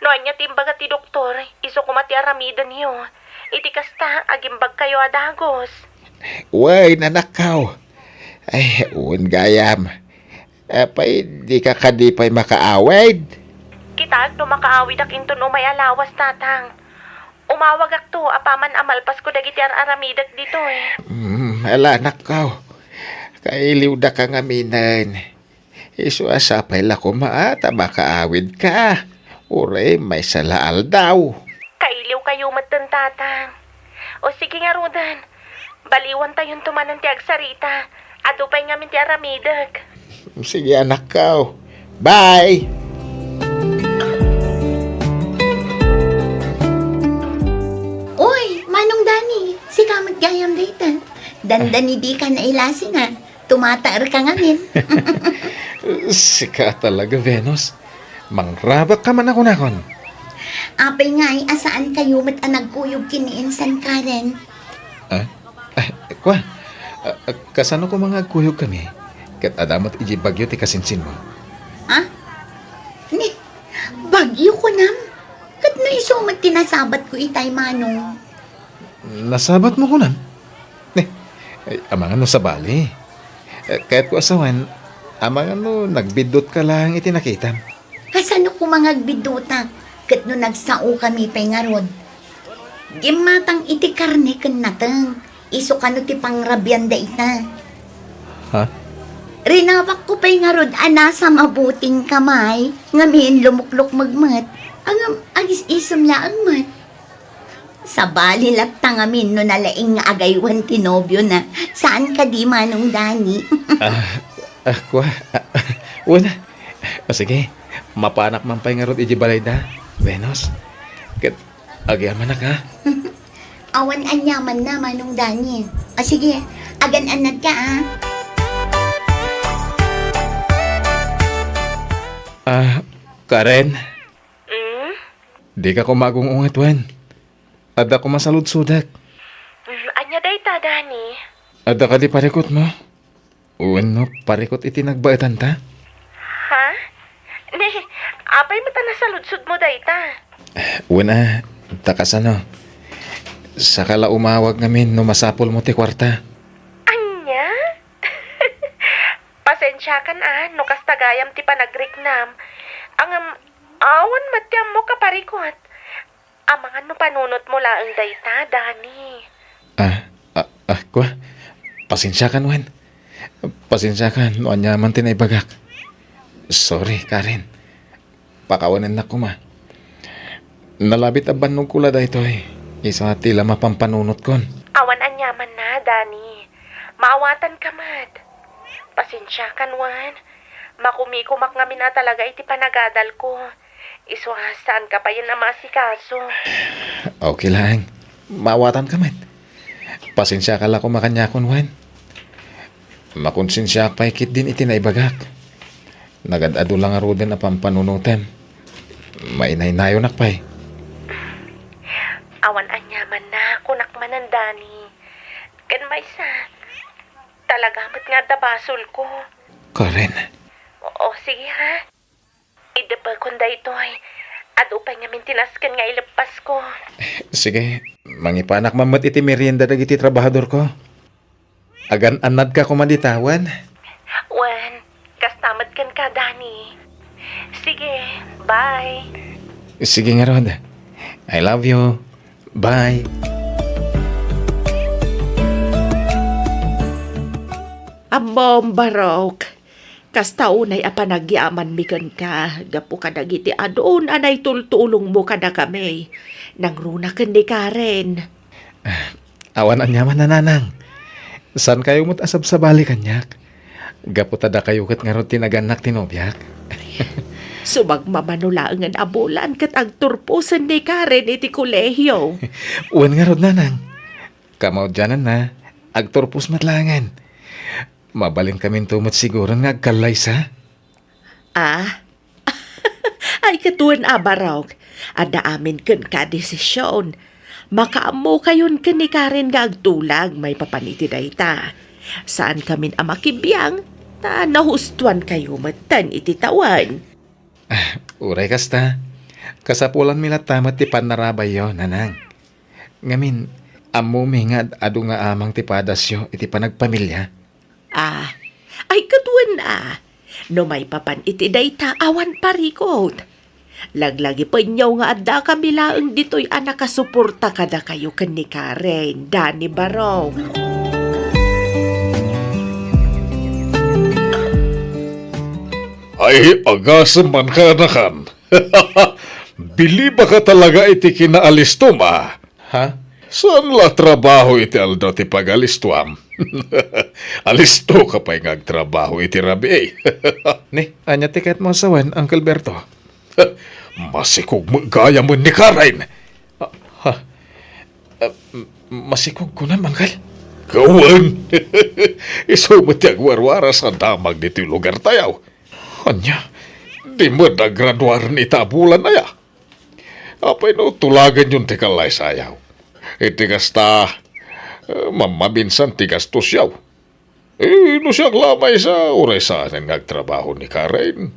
E: noan niya timbaga ti doktor, iso kumati aramida niyo. Iti kasta, agimbag kayo adagos.
B: Uy, nanakaw. Ay, uwan gayam. Pa'y di ka kadipay makaawid.
E: Kita no makaawid ak into no may alawas, Tatang. Umawag ak to, apaman amalpas ko dagiti aramidak dito
B: Ala, nakaw. Kailiw da ka nga minan. Isu asapay la ko maata makaawid ka. Ure, may salaal daw.
E: Kailiw kayo matan, Tatang. O sige nga, Rodan. Baliwan tayon tumanan ti agsarita. Adupay nga min ti aramidak.
B: Sige, anak ko. Bye!
C: Uy, Manong Dani, si Kamag Gayam dito. Dandani di ka na ilasin ha. Tumataar ka ngamin.
B: Sika talaga, Venus. Mangrabak ka man ako nakon.
C: Apay nga ay asaan kayo mat ang nagkuyog kiniin San Karen.
B: Kwa, kasano ko mga kuyog kami? Kat adamat iji bagyo ti kasinsin mo.
C: Ha? Ni, bagyo ko nam. Kat no iso mat tinasabat ko itay Manong.
B: Nasabat mo ko nan? Amangan mo sa bali. Kahit ko asawan, amangan mo nagbidot ka lang itinakitam.
C: Kasano ko mga biduta. Kat no nagsao kami pay nga rod. Gimatang iti karne kan natang. Iso kano ti pangrabyan da ita.
B: Ha?
C: Rinawak ko pa'y nga rod, sa mabuting kamay, ngamin lumuklok magmat, ang agis-isom laang mat. Sa bali latta ngamin no nalaing nga agaywan tinobyo na, saan ka di Manong Dani?
B: Kwa, una. Sige, mapanak man pa'y nga rod iji balay da, Venus. Kat, agyaman na ka.
C: Awan anyaman na Manong Dani. Sige, agan-anad ka
B: Karen,
E: Hmm?
B: di ka kumagong ungat, Wen. Ada ko masalud-sudak.
E: Anya day ta, Dani?
B: Ada ka di parikot mo. Wen no, parikot iti nagbaetan ta.
E: Ha? Ne, apay mata na sa ludsud mo day ta.
B: Una, takas ano. Sakala umawag ngamin no masapol mo ti kwarta.
E: Anya? Pasensya kan no kastagayam ti panagriknam. Ang awan matyam mo kaparikot. Amangan no panunot mo laang dayta, Dani.
B: Kwa, pasensya kan, Wen. Pasensya kan, no anyaman tinaybagak. Sorry, Karen. Pakawanan na ko, ma. Nalabit aban nung kula da ito Isa tila mapampanunot kon.
E: Awan anyaman na, Dani. Maawatan ka mat. Pasensya kan, Wan. Makumikumak nga mina talaga iti panagadal ko. Isuhasan ka pa yun na masikaso.
B: Okay lang. Maawatan ka, mat. Pasensya ka lang kumakanyakon, Wan. Makonsensya pa ikit din itinaibagak. Nagadado lang aro din na pampanunutan. Mainay-nayo nakpay.
E: Awan anyaman na, kunak manan, Dani. Ken maysa, talaga mat nga dabasol ko.
B: Karen,
E: O, sige ha. Idapa kung da ito ay. Ado pa nga mintinaskan nga ilapas ko.
B: Sige, mangipanak mamat iti merienda dagiti trabahador ko. Agan anad ka kumanditawan.
E: Wan, kastamad kan ka, Dani. Sige, bye.
B: Sige nga Rod. I love you. Bye.
D: Amom barok. Kasta unay apanagyaman mikan ka. Gapo ka dagiti adon anay tultulong mo kada kami. Nang runa ken ni Karen.
B: Awan anyaman na nanang. San kayo mo't asab sa bali kanyak? Gaputada kayo kat nga ron tinaganak tinobyak.
D: Subag mamanulaangan abulan kat agturpusan ni Karen iti kolehyo.
B: Uwan nga ron nanang. Kamaw dyanan na. Agturpus matlangan. Mabalin kami tumot siguro nga agkalay sa.
D: Ah? Ay katuan abarok. Ada amin ken ka desisyon. Makaamo kayon ken ni Karen nga agtulag may papaniti dayta. Saan kamin amakibiyang ta nahustuan kayo matan iti tawan.
B: Uray kasta. Kasapulan mila tamat ti panarabay yo, nanang. Ngamin, amumi nga adu nga amang ti padasyo iti panagpamilya.
D: Ah, ay katuan na. No may papan iti dayta awan parikot. Laglagi pa inyaw nga adda kamilaang dito'y anakasuporta kada kayo ken ni Karen, Dani Barong.
B: Ay, agasam man ka nakan. Bili ba ka talaga iti kinaalis ma? Ha? Saan la trabaho iti aldo ti pag-alistuam? Alisto ka pa'y ngagtrabaho iti rabi Ni, anya tiket mo sawan, Uncle Berto? Masikog mo gaya mo ni Karen. Masikog ko na, Uncle? Kawan! Isumati agwarwara sa damag dito lugar tayaw. Anya, di mo nagraduar ni tabulan na ya. Apay no, tulagan yung tikalay sayaw. Itigas ta, mamabinsan tigas to siyaw. No siyang lamay sa uray saan ang nagtrabaho ni Karen.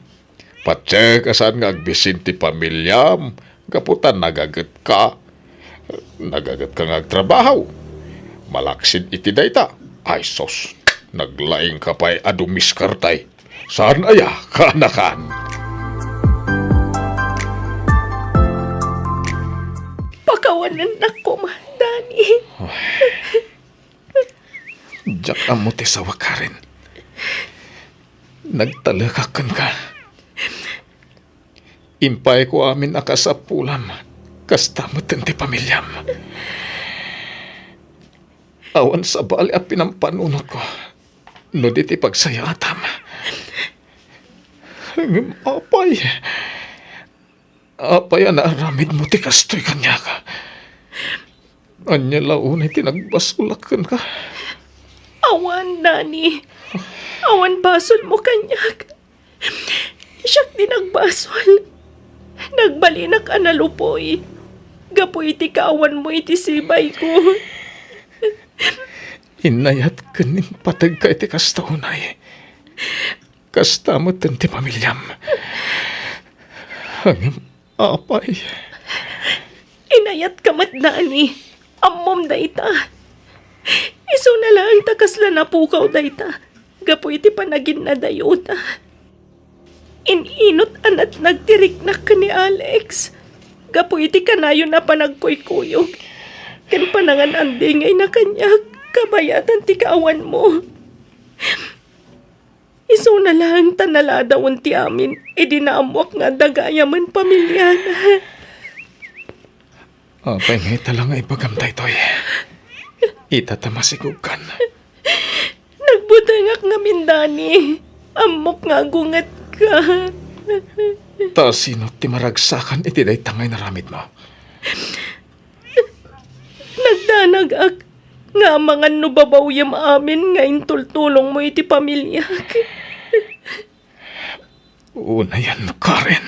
B: Patsek asan nga agbisin ti pamilyam, kaputan nagagat ka. Nagagat ka ngagtrabaho. Malaksid iti dayta. Ay sos, naglaing ka pa'y adumiskartay. Saan aya kanakan?
D: Pakawanan na ko, Dani.
B: Diyak amo ti sawa Karen. Nagtalakakan ka. Impay ko amin akasapulam. Kastamutan ti pamilyam. Awan sa bali a pinampanunot ko. No di ti pagsayatam. Apay. Apay anaaramid mo ti kastoy kanya ka. Anya launay tinagbasulakan ka.
D: Awan, Dani. Awan basol mo kanyak. Siyak din nagbasol. Nagbalinak analupoy. Gapoy iti kaawan mo iti sibay ko.
B: Inayat kanin patag ka iti kastaunay. Kastamot ti pamilyam. Hangim apay.
D: Inayat kamat, Dani. Ammom dayta. Iso na lang takasla na pukaw dayta. Gapoy iti panagin na dayota. Ininot anat nagtirik na ka ni Alex. Gapoy iti kanayo na panagkuykuyog. Ken panangan andingay na kanya kabayatan ti kaawan mo. Iso na lang tanaladawan ti amin. Idinaamwak nga dagayaman pamilya na.
B: Apay ngay talang ay pagamtay toy. Itatamasigog kan.
D: Nagbutangak nga mindani. Amok nga gungat ka.
B: Ta sino ti maragsakan iti day tangay na ramid mo.
D: Nagdanagak nga mga nubabawyam amin nga intultulong mo iti pamilya.
B: Una yan, Karen.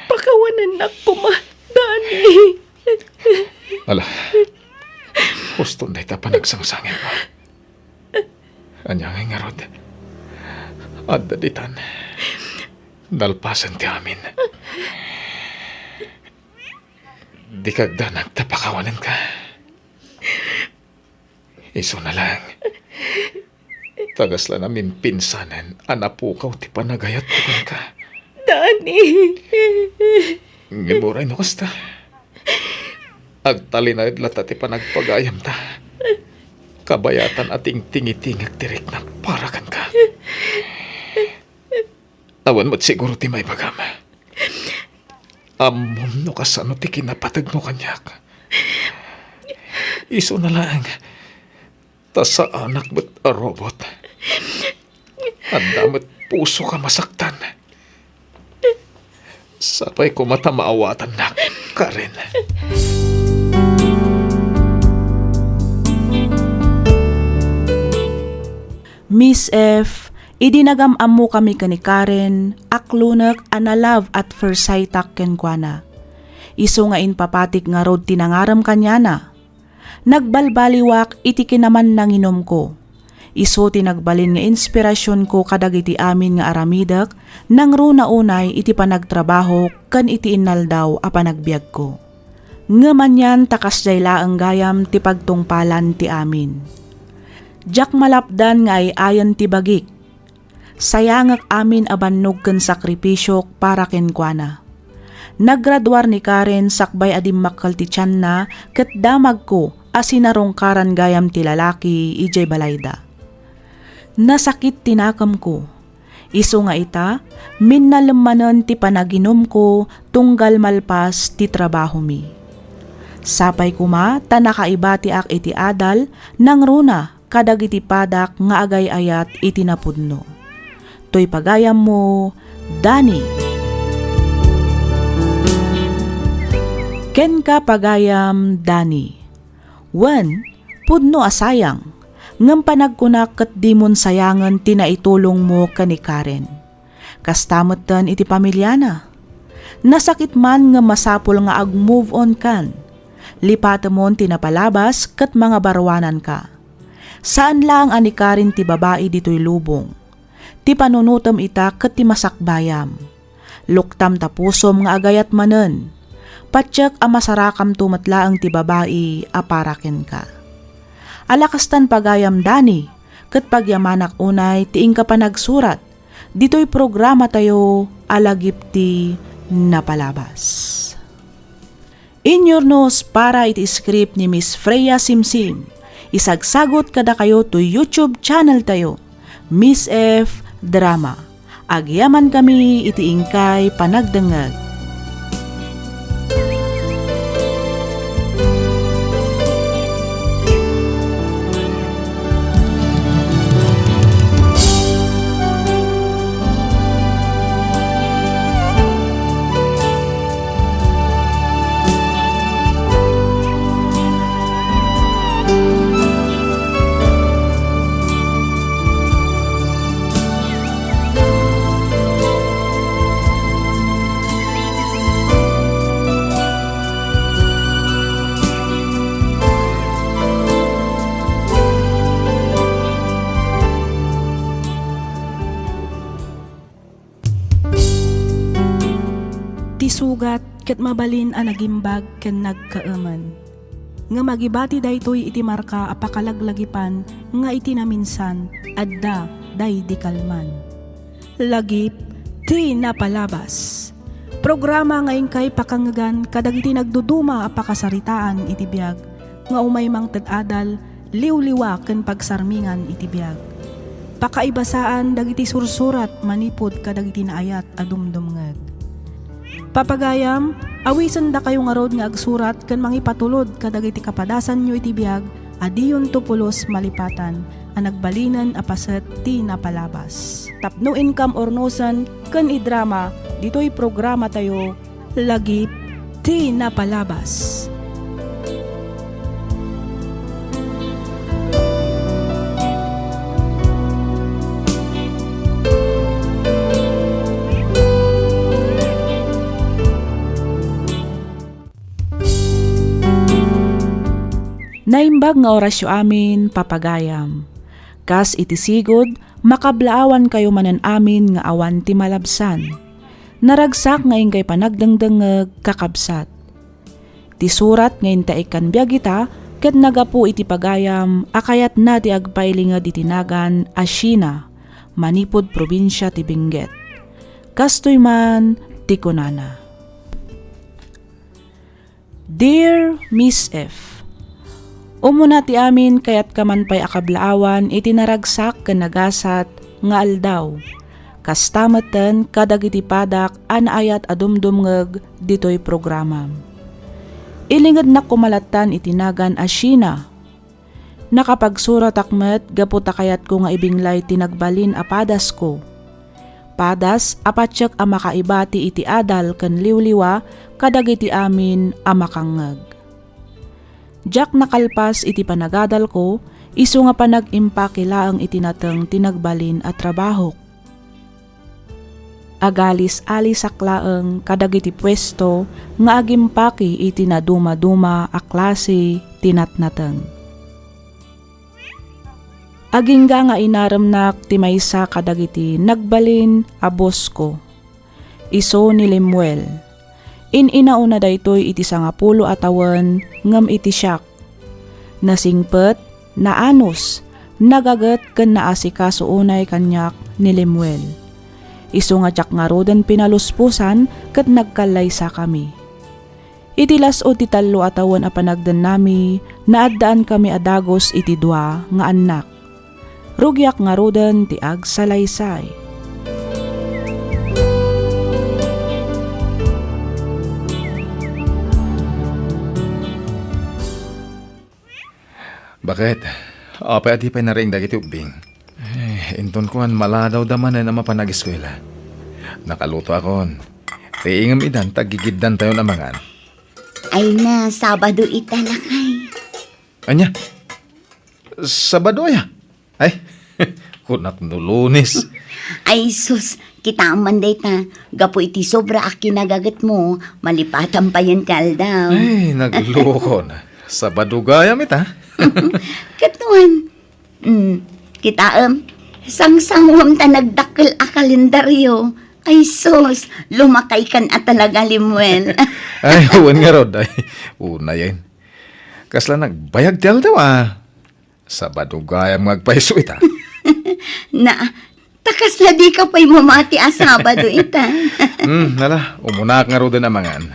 D: Pakawanan na ko, Dani.
B: Ala, gusto na ita panagsangsangin mo. Anya nga nga rod. At daditan. Nalpasan ti amin. Di kagda nagtapakawanan ka. Iso na lang. Tagas lang namin pinsanan, anapukaw ti panagayat ko ka.
D: Dani!
B: Ngiburay no kasta. Agtalinayad lata ti panagpagayam ta. Kabayatan ating tingitingag direk na parakan ka. Awan mo't siguro ti may bagam. Amom no kasano ti kinapatag no kanyak. Iso na lang. Ta sa anak mo't a robot. Anda mo't puso ka masaktan. Sapay ko mata maawatan na, Karen.
A: Miss F, idinagam-am mo kami kani Karen, aklunak ana love at first sight ken kuana. Iso nga papatik nga rod tinangaram kanya na. Nagbalbaliwak iti kinaman nanginom ko. Iso tinagbalin nga inspirasyon ko kadagiti amin nga aramidak nang runa unay iti panagtrabaho kan iti inaldaw a panagbiag ko. Ngaman yan takas jay laang gayam ti pagtungpalan ti amin. Jak malapdan nga ay ayan ti bagik. Sayangak amin abannog ken sakripisyo para ken kuana. Naggraduar ni Karen sakbay adim makkal ti tiyan na ket damag ko asinarongkaran gayam ti lalaki ijay balayda. Nasakit tinakam ko. Iso nga ita, minnalemanan ti panaginom ko tunggal malpas ti trabaho mi. Sapay kuma ta nakaibati ak iti adal nang runa kadag iti padak nga agay-ayat iti napudno. Toy pagayam mo, Dani. Ken ka pagayam, Dani. Wen, pudno asayang. Ngam panagkunak kat di mon sayangan tinaitulong mo kani Karen. Kastamot tan iti pamilya na. Nasakit man nga masapol nga ag-move on kan. Lipata mon tinapalabas kat mga barwanan ka. Saan lang ani Karen ti babae dito'y lubong. Ti panunutom ita kat ti masakbayam. Luktam tapusom nga agayat manen. Patsak a masarakam tumatlaang ti babae aparaken ka. Alakastan pagayam Dani, kat pagyamanak unay tiing ka pa nagsurat, dito'y programa tayo alagipti napalabas. In your nose para iti script ni Miss Freya Simsim, isagsagot kada kayo to YouTube channel tayo, Miss F Drama. Agyaman kami iti ingkay panagdengag. Sugat ket mabalin a nagimbag ken nagkaaman. Nga magibati daytoy iti marka apakalaglagipan nga iti naminsan adda day di kalman. Lagip ti napalabas. Programa nga ingkay pakangagan kadag iti nagduduma apakasaritaan iti biag nga umay mang tedadal liwliwa ken pagsarmingan iti biag. Pakaibasaan dagiti sursurat manipod kadag iti naayat adumdumngeg. Papagayam, awisan da kayo nga rod nga agsurat kan mangipatulod kadag iti kapadasan nyo iti biag, adiyon tupulos malipatan, ang nagbalinan apaset ti napalabas. Tapno income or nosan, kan idrama, dito'y programa tayo, lagip ti napalabas. Naimbag nga orasyo amin, papagayam. Kas iti sigod, makablaawan kayo manan amin nga awan ti malabsan. Naragsak ngayon kay panagdangdangag kakabsat. Ti surat ngayon ta ikan biyagita ket nagapu iti pagayam akayat na ti agpailingad itinagan Asina, Manipod probinsya ti Benguet. Kastoy man ti kunana. Dear Miss F, umuna ti amin kayat kaman pay akablaawan iti naragsak ken nagasat nga aldaw. Kastameten kadagiti padak anayat adumdumngeg ditoy programa. Ilingad na kumalatan itinagan Asina. Nakapagsurat akmet gaputa kayat ko nga ibinglay tinagbalin a padas ko. Padas apatsyek a makaibati iti adal ken liwliwa kadagiti amin a makangngeg. Jak nakalpas iti panagadal ko, isu nga panag-impakilaang itinateng tinagbalin at trabaho. Agalis-alis aklaeng kadagiti pwesto nga agimpaki iti na duma-duma a klase tinatnateng. Agingga nga inaramnak ti maysa kadagiti nagbalin a boss ko. Iso ni Lemuel. Inauna daytoy iti 10 atawan ngem iti siak. Nasingpet, naanos, nagaget ken naasikaso unay kanyak ni Lemuel. Isu nga jak nga roden pinaluspusan ket nagkalaysa kami. Itilas o ti 3 atawan a panagden nami, naaddaan kami adagos iti 2 nga anak. Rugyak nga roden ti agsalaysay.
B: Bakit? Apa ati pa naring dagiti ubing? Inton ko maladaw damanan ang mapanag-eskwela. Nakaluto akon. Tiingam idan, tagigiddan tayo namangan.
C: Ay na, Sabado italakay.
B: Anya? Sabado ya? Ay, kunak no Lunes.
C: Ay sus, kita ang manday ta. Gapo iti sobra aki nagagat mo. Malipatan pa yan kaldaw.
B: Ay, nagloko na. Sabado gayam ita.
C: Katuan. Kita sangsangwam ta nagdakkel a kalendaryo. Ay sus, lumakay kan at talaga Lemuel.
B: Ay, huwan nga rod. Ay, una yan. Kasla nagbayag tiyal daw Sabado gayam magpaiso ita.
C: Na, takas na di ka pa'y mamati a Sabado ita.
B: Nala, umunak nga rod na mangan.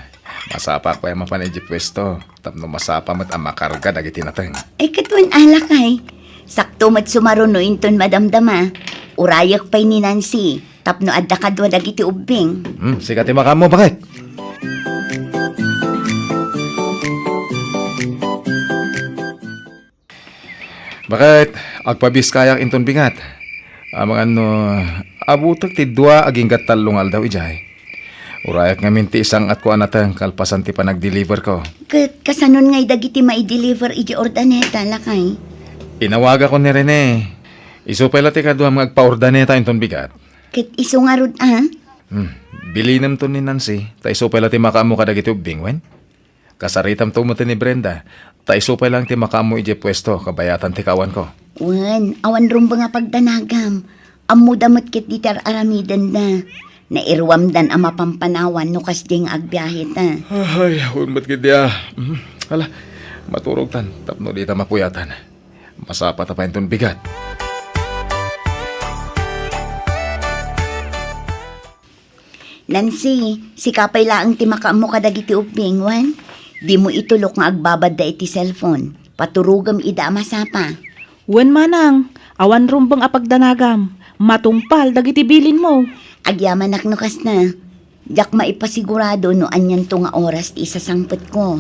B: Masapak pa yung mapanay di pwesto. Tapno masapa mat ang makarga dagiti nateng.
C: Ay katuan alakay. Sakto mat sumaruno inton madamdama. Urayak pa'y ni Nancy. Tapno adda kadwa dagiti ubing.
B: Sikat mo, bakit? Bakit? Agpabis kayak inton bingat. Amang abutak ti 2 aging gatalungal daw ijay. Urayak nga minti isang at ko anatang kalpasan ti panag-deliver ko.
C: Kasanon ngay dagiti mai-deliver iji ordaneta lakay.
B: Inawaga ko ni Rene. Isupay lati ka duha magpa-ordaneta inton bigat.
C: Ket iso nga rod
B: Bilinam to ni Nancy. Ta isupay lati makaamu ka dagiti ubing wen. Kasaritam to mo ti ni Brenda. Ta isupay lang ti makaamu iji pwesto kabayatan ti kawan ko.
C: Wen, awan rumba nga pagdanagam. Ammo damot ket ditar aramidan na. Nairwamdan ang mapampanawan no kas ding agbiyahe ta.
B: Ay, hunmat kidya. Hala, maturog tan. Tapno di ta mapuyatan. Masapa ta pa inton bigat.
C: Nancy, si kapay laang ti makaamo kadagiti ubing, wan. Di mo itulok nga agbabad da iti cellphone. Paturugam ida masapa.
A: Wen manang, awan rumbang apagdanagam. Matungpal dagiti bilin mo.
C: Agyaman naknukas na. Yak maipasigurado no anyan to nga oras ti isasangpet ko.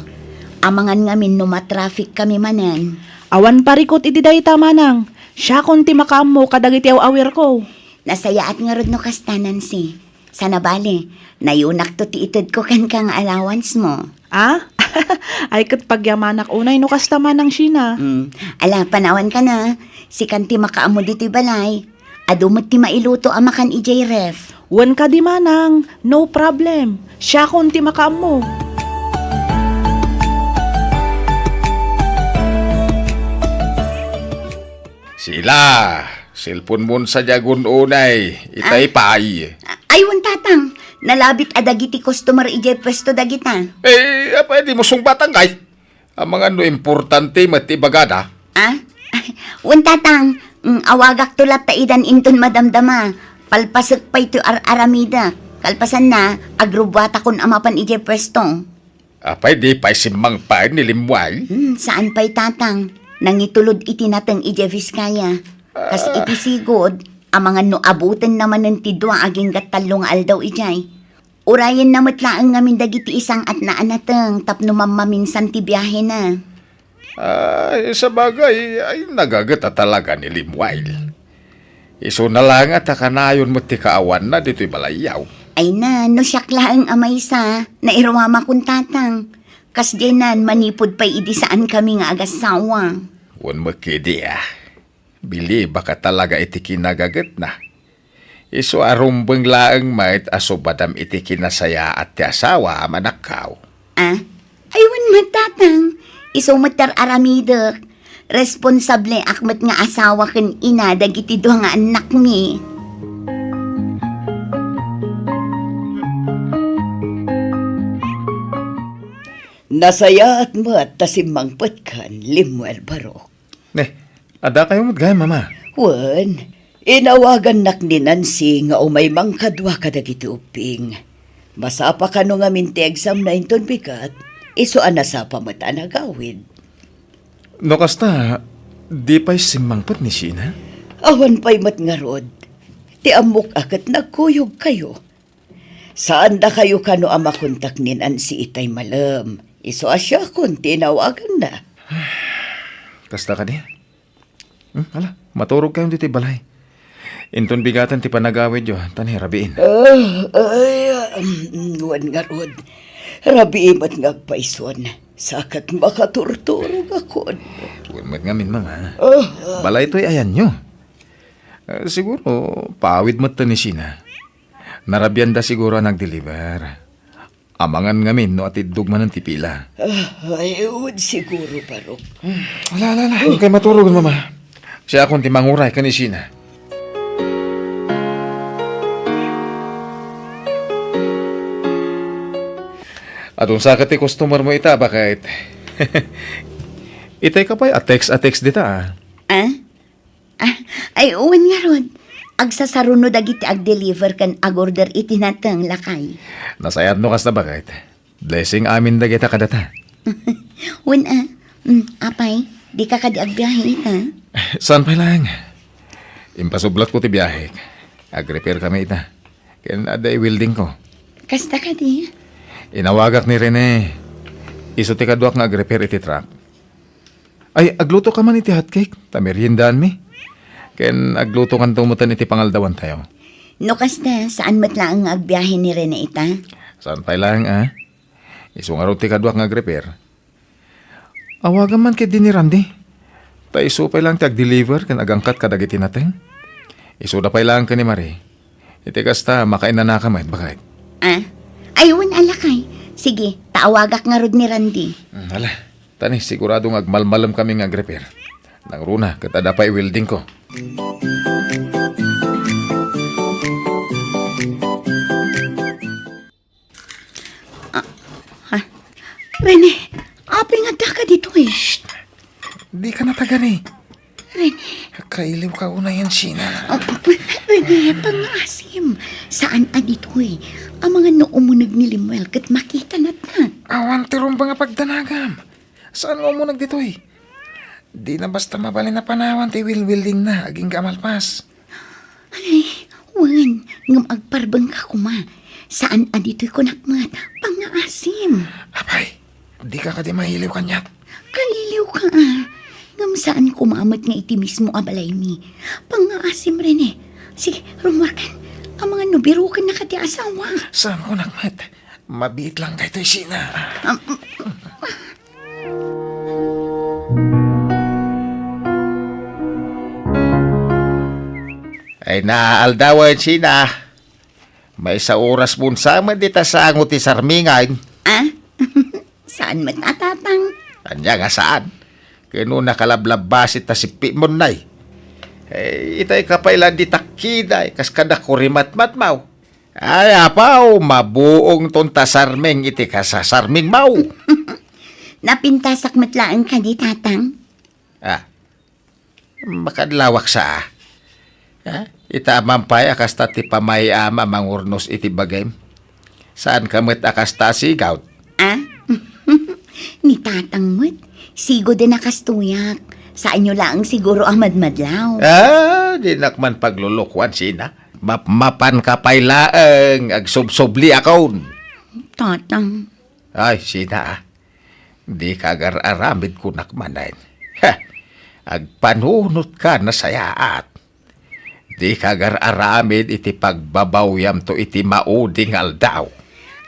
C: Amangan ngamin no matraffic kami manan.
A: Awan parikot iti dayta manang. Siya kon ti makamo kadagiti awir ko.
C: Nasayaat nga rod no kastanan si. Sana bale, nayunak to ti itod ko kan kang allowance mo.
A: Ah? Ay kat pagyamanak unay no kasta manang Sheena.
C: Ala, panawan ka na. Si kanti makaamo dito'y balay. Adumot ti mailuto amakan ijay ref.
A: Wen ka di manang, no problem. Siya kon ti makamo.
B: Sila, cellphone mo sa jagun unay. Itay pay.
C: Aywan tatang, Nalabit adagiti customer ijay pwesto dagita.
B: Apay, di mo sungbatang kay. Ang mga no importante matibagada.
C: Ah? Tatang, awagak tulat ta idan inton madamdama. Palpasok pa ito aramida. Kalpasan na, agrubwata kun amapan ijay pwesto.
B: Apay, di pa'y simang pa ni Limway.
C: Saan pa'y tatang? Nangitulod iti natang ijay Vizcaya. Kas iti sigod, ang mga no abutan naman ng tidwa aging gatalong aldaw ijay. Urayan na matlaang ngamin dagiti isang at naanatang tapno mamaminsan ti biyahe na.
B: Sa bagay, ay nagagata talaga ni Limway. Iso na lang at kanayon mo ti kaawan na dito'y balayaw.
C: Ay na, no siyaklaang amay sa, nairwama kung tatang. Kas diyanan, manipod pa'y idi saan kami nga agasawa.
B: Wan makidi Bili baka talaga iti kinagagat na. Iso arumbang laang mait aso badam iti kinasaya at ti asawa manakaw.
C: Ah? Aywan matatang. Iso matar aramida. Responsable akmat nga asawa ken ina dagiti do nga anak mi.
F: Nasayaat mo at tasimangpot kan, Limuel Barok.
B: Ada kayo matgay, mama.
F: Wan, inawagan nak ni Nancy nga umay mangkadwa kadagiti uping. Masapa ka no nga minti exam na inton bikat, iso anasa pa mata nagawid.
B: No kasta, di pa'y simangpot ni Sheena?
F: Awan pa'y matngarod, ti amok akat nagkuyog kayo. Saan da kayo kano amakontak ni Nancy itay malam? Iso asya kun tinawagan na.
B: Kasta ka di? Hala, maturog kayong dito balay. Inton bigatan ti panagawid yo, tani rabiin.
F: Wan nga rod. Rabi imat nga paison. Sakat makaturturog ako.
B: Mat ngamin, mama. Balay to'y ayan nyo. Siguro, pawid mo to ni Sheena. Narabyan da siguro nag-deliver. Amangan ngamin no atid dugman ng tipila.
F: Ayun, siguro, Barok.
B: Ala. Huwag kayo maturog, mama. Siya akong timanguray ka ni Sheena. Atong sakit customer mo ita, bakit? Itay ka pa'y atex dita
C: Ay, uwan nga ron. Agsasarunod agiti ag-deliver kan ag-order iti natang lakay.
B: Nasayad no kas na bakit? Blessing amin da kita kadata.
C: Wan apay, di ka kadi agbiyahe ita.
B: Saan pa lang? Impasublat ko ti biyahe. Ag-repair kami ita. Kaya aday welding ko.
C: Kasta ka di?
B: Inawagak ni Rene. Iso ti kaduak nga ag-repair iti truck. Ay, agluto ka man iti hotcake. Tameriendaan mi. Kaya agluto kan tumutan iti pangaldawan tayo.
C: No kasta, saan matlaang agbiyahe ni Rene ita?
B: Saan pa lang Iso nga ro ti kaduak nga ag-repair. Awagan man kay din ni Randy. Iso pa lang ti ag-deliver kan agangkat kadagiti natin. Iso da pa lang ka ni Marie. Iti kasta makain na kamay. Bakit?
C: Ayun alakay. Sige, taawagak nga rod ni Randy.
B: Hala, tani siguradong agmalmalam kami nga ag-repair. Nang runa, katada pa i-welding ko.
C: Rene, api nga da ka dito eh.
B: Di ka natagari.
C: Rene,
B: Kailiw ka una yan, Sheena.
C: Rene, pangasim. Saan dito eh? Ang mga noomunag ni Limuel kat makita na ta.
B: Awan tirong ba nga pagdanagam? Saan mo munag dito Di na basta mabali na panawan ti will-willing na, aging kamalpas.
C: Ay, wan, ngam agparbang ka kuma. Saan dito'y kunakmat? Pangasim.
B: Apay, di ka di mahiliw kanyat.
C: Kaliliw ka Ngam saan kumamat nga iti mismo abalay mi. Pangasim Rene. Sige, rumarkan. Ang mga nubirukan na kati asawa.
B: Saan ko nakmat? Mabiit lang kayo tayo, Sheena. Ay naaldawan, Sheena. May sa oras mo sama di ta sa angot ti sarmingan.
C: Saan matatatang?
B: Kanya nga saan? Kano nakalablabasit ta si Pimon nay. Itay kapailan di takiday kas kada kurimat-matmaw. Ay, apaw, mabuong tonta sarming iti ka sa sarming mau.
C: Napintasak matlaan ka di, tatang.
B: Ah, makadlawak sa ita mampay akas ta ti pamay ama mangurnos iti bagay. Saan kamit akas ta sigaw?
C: Ah? Ni tatang mo't, sigo din nakastuyak. Saan nyo lang siguro ang madmadlaw.
B: Di nakman paglulukwan sina. Mapan kapay laeng, agsubsobli akon.
C: Tatang.
B: Ay, sina di kagar-aramid ko nakmanan. Ha, agpanunot ka na sayaat. Di kagar-aramid iti pagbabawyam to iti mauding aldaw.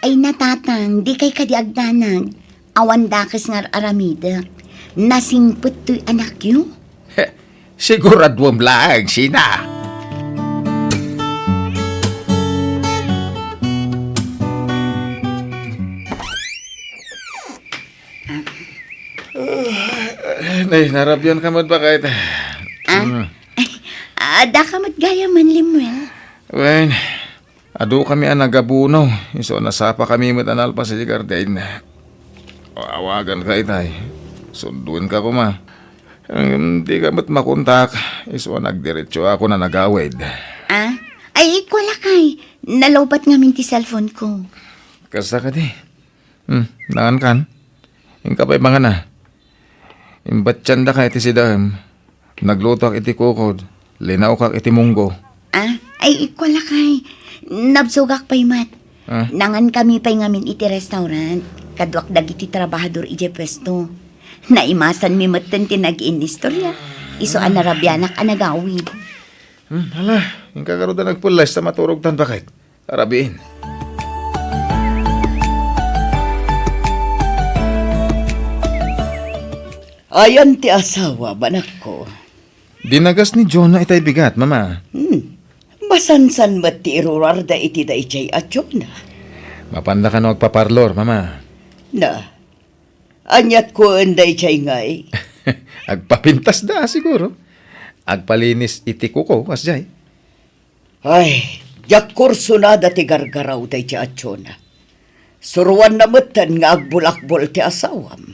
C: Ay natatang, di kay kadiagdanag. Awan dakas ngar aramida. Nasingput to'y anak yu.
B: Siguradwam lang, sina. Nay, narabyan ka ba kahit?
C: Da ka matgaya man, Limuel.
B: Wen, ado kami ang nagabuno. Iso nasapa kami matanal pa sa Jigardain. Awagan ka itay. Sunduin ka ko ma. Hindi ka mat makontak. Iso nagdiretso ako na nagawid.
C: Ay, wala kay. Nalobat ngamin ti cellphone ko.
B: Kasta ka di. Nangan kan. Yung kapay mga na. Imbat tiyanda ka iti sidam. Nagluto iti kukod. Linaw kak iti munggo.
C: Ay, wala kay. Nabsugak pa'y mat. Nangan kami pa'y ngamin iti restaurant. Kadwak dagiti trabahador iti pwesto. Naimasan mi matan ti nag-inistorya. Iso anarabyanak anagawid.
B: Hala, yung kakaroon na nagpulas sa maturog tan bakit? Arabiin.
F: Ayan ti asawa, banak ko.
B: Dinagas ni Jonah itay bigat, mama.
F: Masansan mat ti irurarda iti da ichay at yun na.
B: Mapanda ka na magpaparlor, mama.
F: Na, anyat ko ang da ichay ngay.
B: Agpapintas da siguro. Agpalinis iti kuko, kasjay.
F: Ay, yak kurso na da ti gargaraw da ichay at yun na. Suruan na matan nga agbulakbol ti asawam.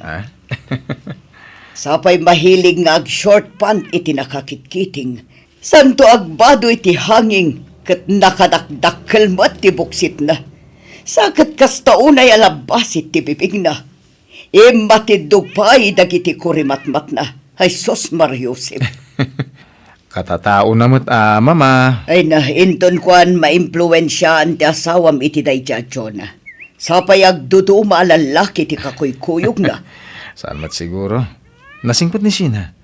F: Sapay mahilig nga ag short pant iti nakakitkiting. Santo agbado iti hanging kat nakadakdakkel mo at ti buksit na. Sakat kastaunay alabasit ti bibig na. Matidog pa'y dagiti kurimatmat na. Ay sos Mariusip.
B: Katatao namat, mama.
F: Ay na, inton kuan maimpluwensyaan ti asawam iti dayjadyo na. Sapay agdudu maalalaki ti kakuykuyog na.
B: Saan mat siguro? Nasingpot ni Sina.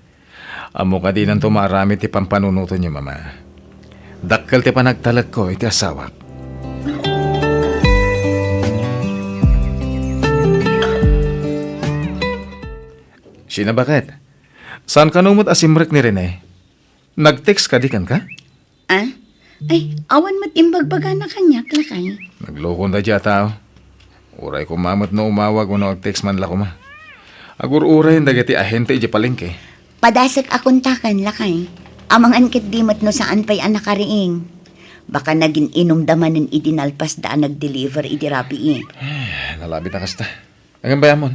B: Amo ka din ang tumarami ti pampanunuto niyo, mama. Dakkel ti panagtalag ko iti asawa. Sina bakit? Saan ka numot asimrek ni Rene? Nag-text ka di kan ka?
C: Ay, awan mat imbagbaga na kanya, lakay.
B: Naglokon da dya tao. Uray ko mamat no umawag o nag-text man la ko ma. Agur-uray dagiti ahente iti palengke.
C: Padasak akong takan, lakay. Amang ankit dimot no saan pa'y anak kariing. Baka naging inumdaman ng idinalpas daan nag-deliver iti rapi
B: Nalabit na kasta. Ang bayamon.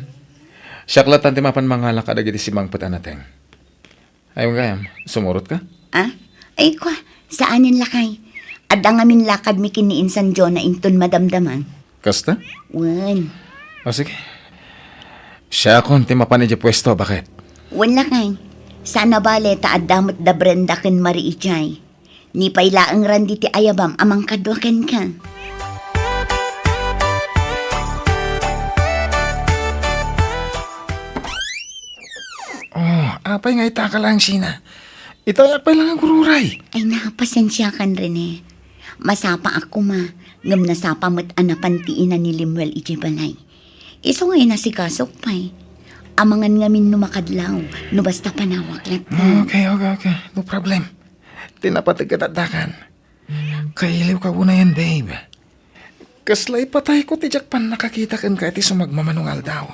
B: Siyaklatan ti mapan mga lakad agiti simang pata natin. Ayong gayam, sumurot ka?
C: Ay kwa, saanin lakay? Adda ngamin lakad mi kiniinsan John na inton madamdaman.
B: Kasta?
C: Wan.
B: O sige. Siya kon ti mapan iti pwesto, bakit?
C: Wan lakay. Sana bale ta addamot da Brenda ken Marie Ichay. Ni pailaang randi ti ayabam amang kadwaken ka.
B: Apay nga itaka lang, Sina. Ito apay lang ang gururay.
C: Ay napasensya kan Rene. Masapa ako ma. Ngam nasapa mo't anapantiin na ni Limuel iti balay. Iso ngayon na si Kasok pa'y. Amangan ngamin numakadlaw. No basta panawak lat ka.
B: Okay. No problem. Tinapatig katatakan. Kailiw ka una yan, babe. Kaslay patay ko ti Jakpan nakakita kan ka iti sumagmamanungal daw.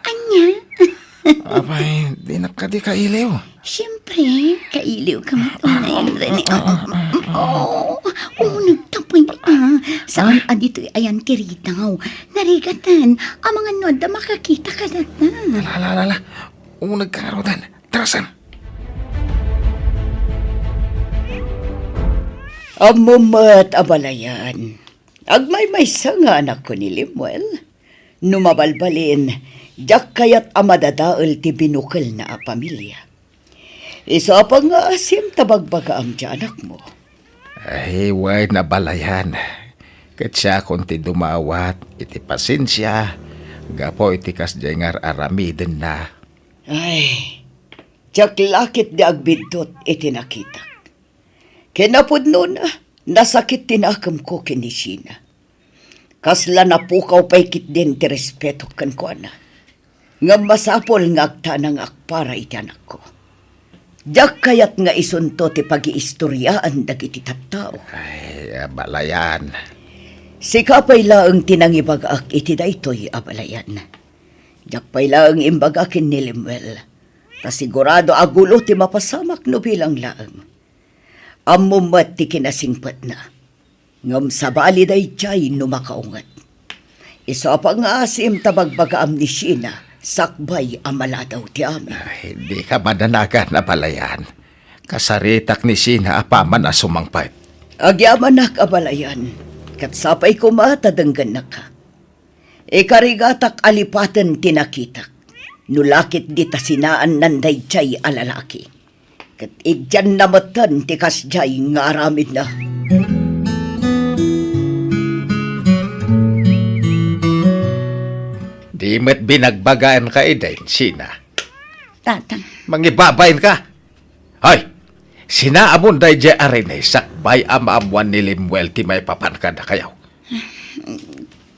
C: Anya?
B: Apay, di na ka di kailiw.
C: Siyempre, kailiw ka matunayan, Rene. Oo, nagtapoy ka. Saan adito ayan kiritaw? Narigatan, ang mga noda makakita ka na.
B: Lala, unag karodan. Tarasan.
F: Amumat abalayan. Agmay-may nga anak ko ni Limuel. Numabalbalin, jak kayat amadadaal ti binukal na pamilya. Isa pa nga asim tabagbaga ang anak mo.
B: Ay, way na balayan. Kat siya kunti dumawat, iti pasensya. Gapo iti kasjay ngar aramiden na.
F: Ay, jak lakit di agbidot iti nakita. Kinapod nun, nasakit tinakam ko kini Sheena. Kasla napukaw pa'y kit din ti respeto kan ko na. Nga masapol nga agtanang akpara iti anak ko. Diyak kayat nga isunto ti pag-iistoryaan dagiti tattao.
B: Ay, balayan.
F: Sikapay laang tinangibagak iti daytoy abalayan. Diyak pay laang imbagakin ni Limuel. Tasigurado agulo ti mapasamak no bilang laang. Amumat ti kinasingpat na. Ngam sabali day tiyay numakaungat. Isa pa nga asim tabagbagaam ni Sheena, sakbay amala daw ti amin.
B: Ay, hindi ka madanagan na balayan. Kasaritak ni Sheena apaman na sumangpait.
F: Agyaman nak abalayan, katsapay kumatadanggan na ka. Ikarigatak alipatan tinakitak, nulakit di tasinaan nanday tiyay alalaki. Kat idyan namatan ti kasjay nga aramid na.
B: Di met binagbagaan ka iday, Sheena.
C: Tatang,
B: Mangibabayin ka. Hoy, sinaamon day je arinay sakbay amamuan ni Limuel ti may papankan na kayaw.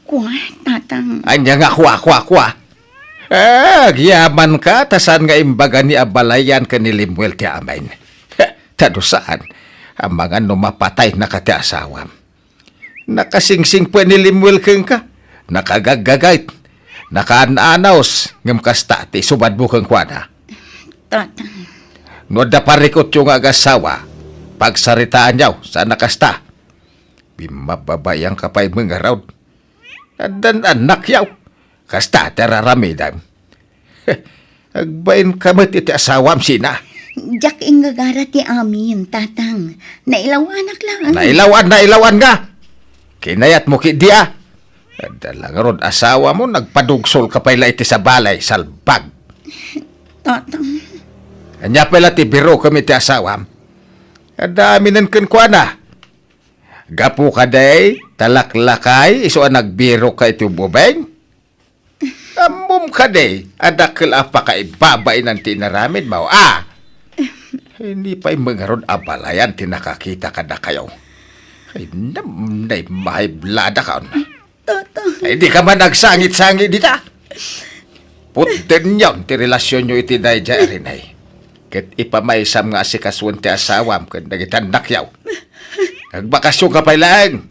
C: kuha, tatang.
B: Anya nga kuwa. Gyaman ka, tasan nga imbaga ni abalayan ka ni Limuel ti amain. Tadusaan, ang mga numapatay na ka ti asawam. Nakasingsing po ni Limuel keng ka, nakagagagayt, nakaananaos, ngam kasta ti subad mo keng kwa.
C: Tatang,
B: No da parikot yung agasawa, pagsaritaan niyaw sa nakasta. Bimababayang kapay mga raw. Adan anak yaw. Kasta teraramidan. Agbain kamot iti asawam Sheena.
C: jak ingagara ti amin, tatang. Nailawanak lang.
B: Nailawan nga. Kinayat mo ki dia. Adalang rod asawa mo, nagpadugsol ka pala iti sa balay, salbag.
C: Tatang,
B: Anya pala ti biro kami ti asawam. Adami nan kenkwana. Gapu ka day, talaklakay, iso nagbiro ka iti bubeng. Amum ka day, adakil apa ka ibabay ng tinaramid mo. Hindi pa'y mga ron abalayan tinakakita ka na kayo. Ay, namnay mahiblada ka.
C: tatang.
B: Ay, di ka man nagsangit-sangit dita. Putin yun, ti relasyon nyo iti day rinay. Ket ipamaisam nga si kaswan ti asawam, ket nagitanak yaw. Nagbakasyon ka pa'y lang.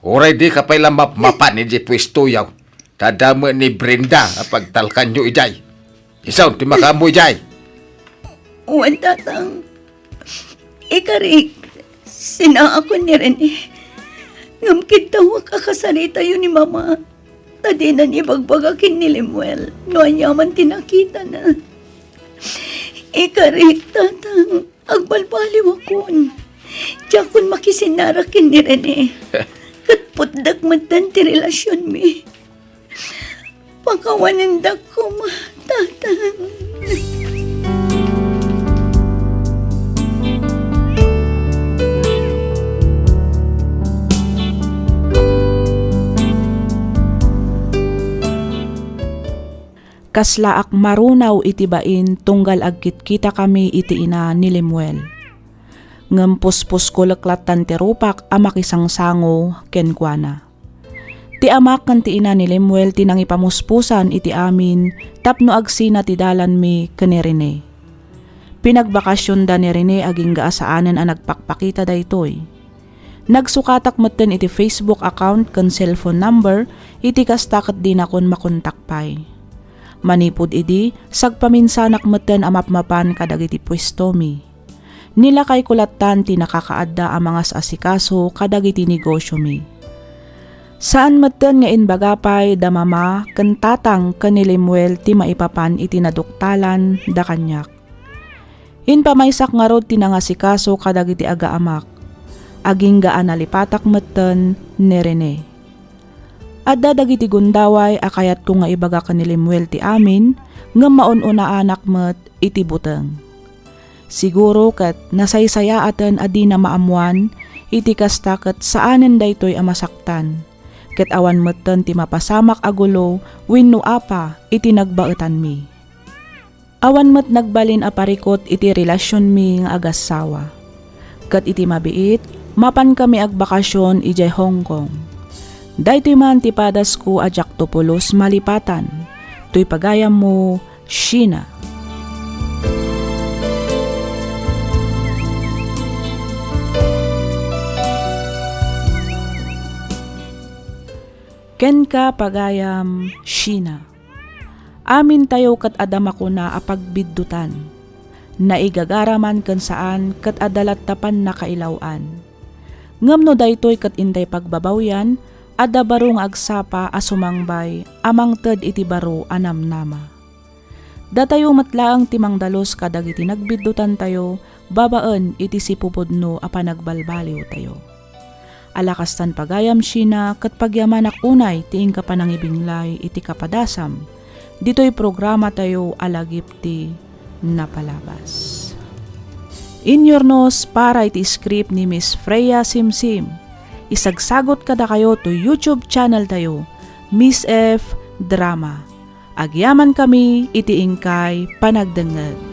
B: Uray di ka pa'y lang mapanin di pwesto yaw. Tadamo ni Brenda, pagtalkan nyo ijay. Isaw, ti makamu ijay.
C: Uwan, tatang. Ikarik, sina ako ni Rene. Ngamkit tawa kakasarita yun ni mama. Tadi na ni bagbagakin ni Limuel. No anyaman tinakita na. Ikarik, tatang. Agbalbaliw akon. Diyakon makisinarakin ni Rene. Katputdak matan ti relasyon mi. Pakawanindak ko ma, tatang.
A: Kaslaak marunaw iti bain tunggal agkit kita kami iti ina ni Limuel. Ngem puspos ko laklatan ti rupak amakisangsango kenkwana. Ti amak kan ti ina ni Limuel tinang ipamuspusan iti amin tapno agsina ti dalan mi ken Rene. Pinagbakasyon da ni Rene aging gaasaanan a nagpakpakita daytoy. Nagsukatak metten iti Facebook account ken cellphone number iti kastaket din akon makontak pay. Manipod idi sagpaminsanak metten amapmapan kadagiti pwesto mi. Nila kay kulatan ti nakakaadda a mga asikaso kadagiti negosyo mi. Saan maten nga inbagapay da mama ken tatang ken ni Lemuel ti maipapan iti naduktalan da kanyak. Inpamaysak nga rod tinangasikaso kadagiti agaamak. Aging gaan nalipatak maten ni Rene. Adda dagiti gundaway akayat ko nga ibaga ken ni Lemuel ti amin nga maun-una anak met iti buteng. Siguro ket nasaysaya aten adi na maamuan iti kasta ket saanen daytoy amasaktan. Ket awan metten ti mapasamak agulo wenno apa iti nagbaetan mi. Awan met nagbalin a parikot iti relasyon mi nga agasawa. Ket iti mabiit mapan kami agbakasyon ijay Hong Kong. Daytoy man ti padas ko a Jactopulos malipatan. Toy pagayam mo, Sheena. Ken ka pagayam, Sheena. Amin tayo kat adama ko na apagbiddutan. Naigagaraman ken saan kat adalat tapan na kailawan. Ngamno daytoy kat inday pagbabawyan, adda barong agsapa asumangbay, amang ted iti baro anam nama. Datayo matlaang timang dalos kadagiti nagbiddutan tayo, babaen iti sipupudno a panagbalbaliw tayo. Alakastan pagayam Sheena kat pagyamanak unay tiing kapanangibinglay iti kapadasam. Dito'y programa tayo alagip ti napalabas. Inyornos para iti script ni Miss Freya Simsim. Isagsagot kada kayo to YouTube channel tayo, Miss F Drama. Agyaman kami iti ingkay panagdengeg.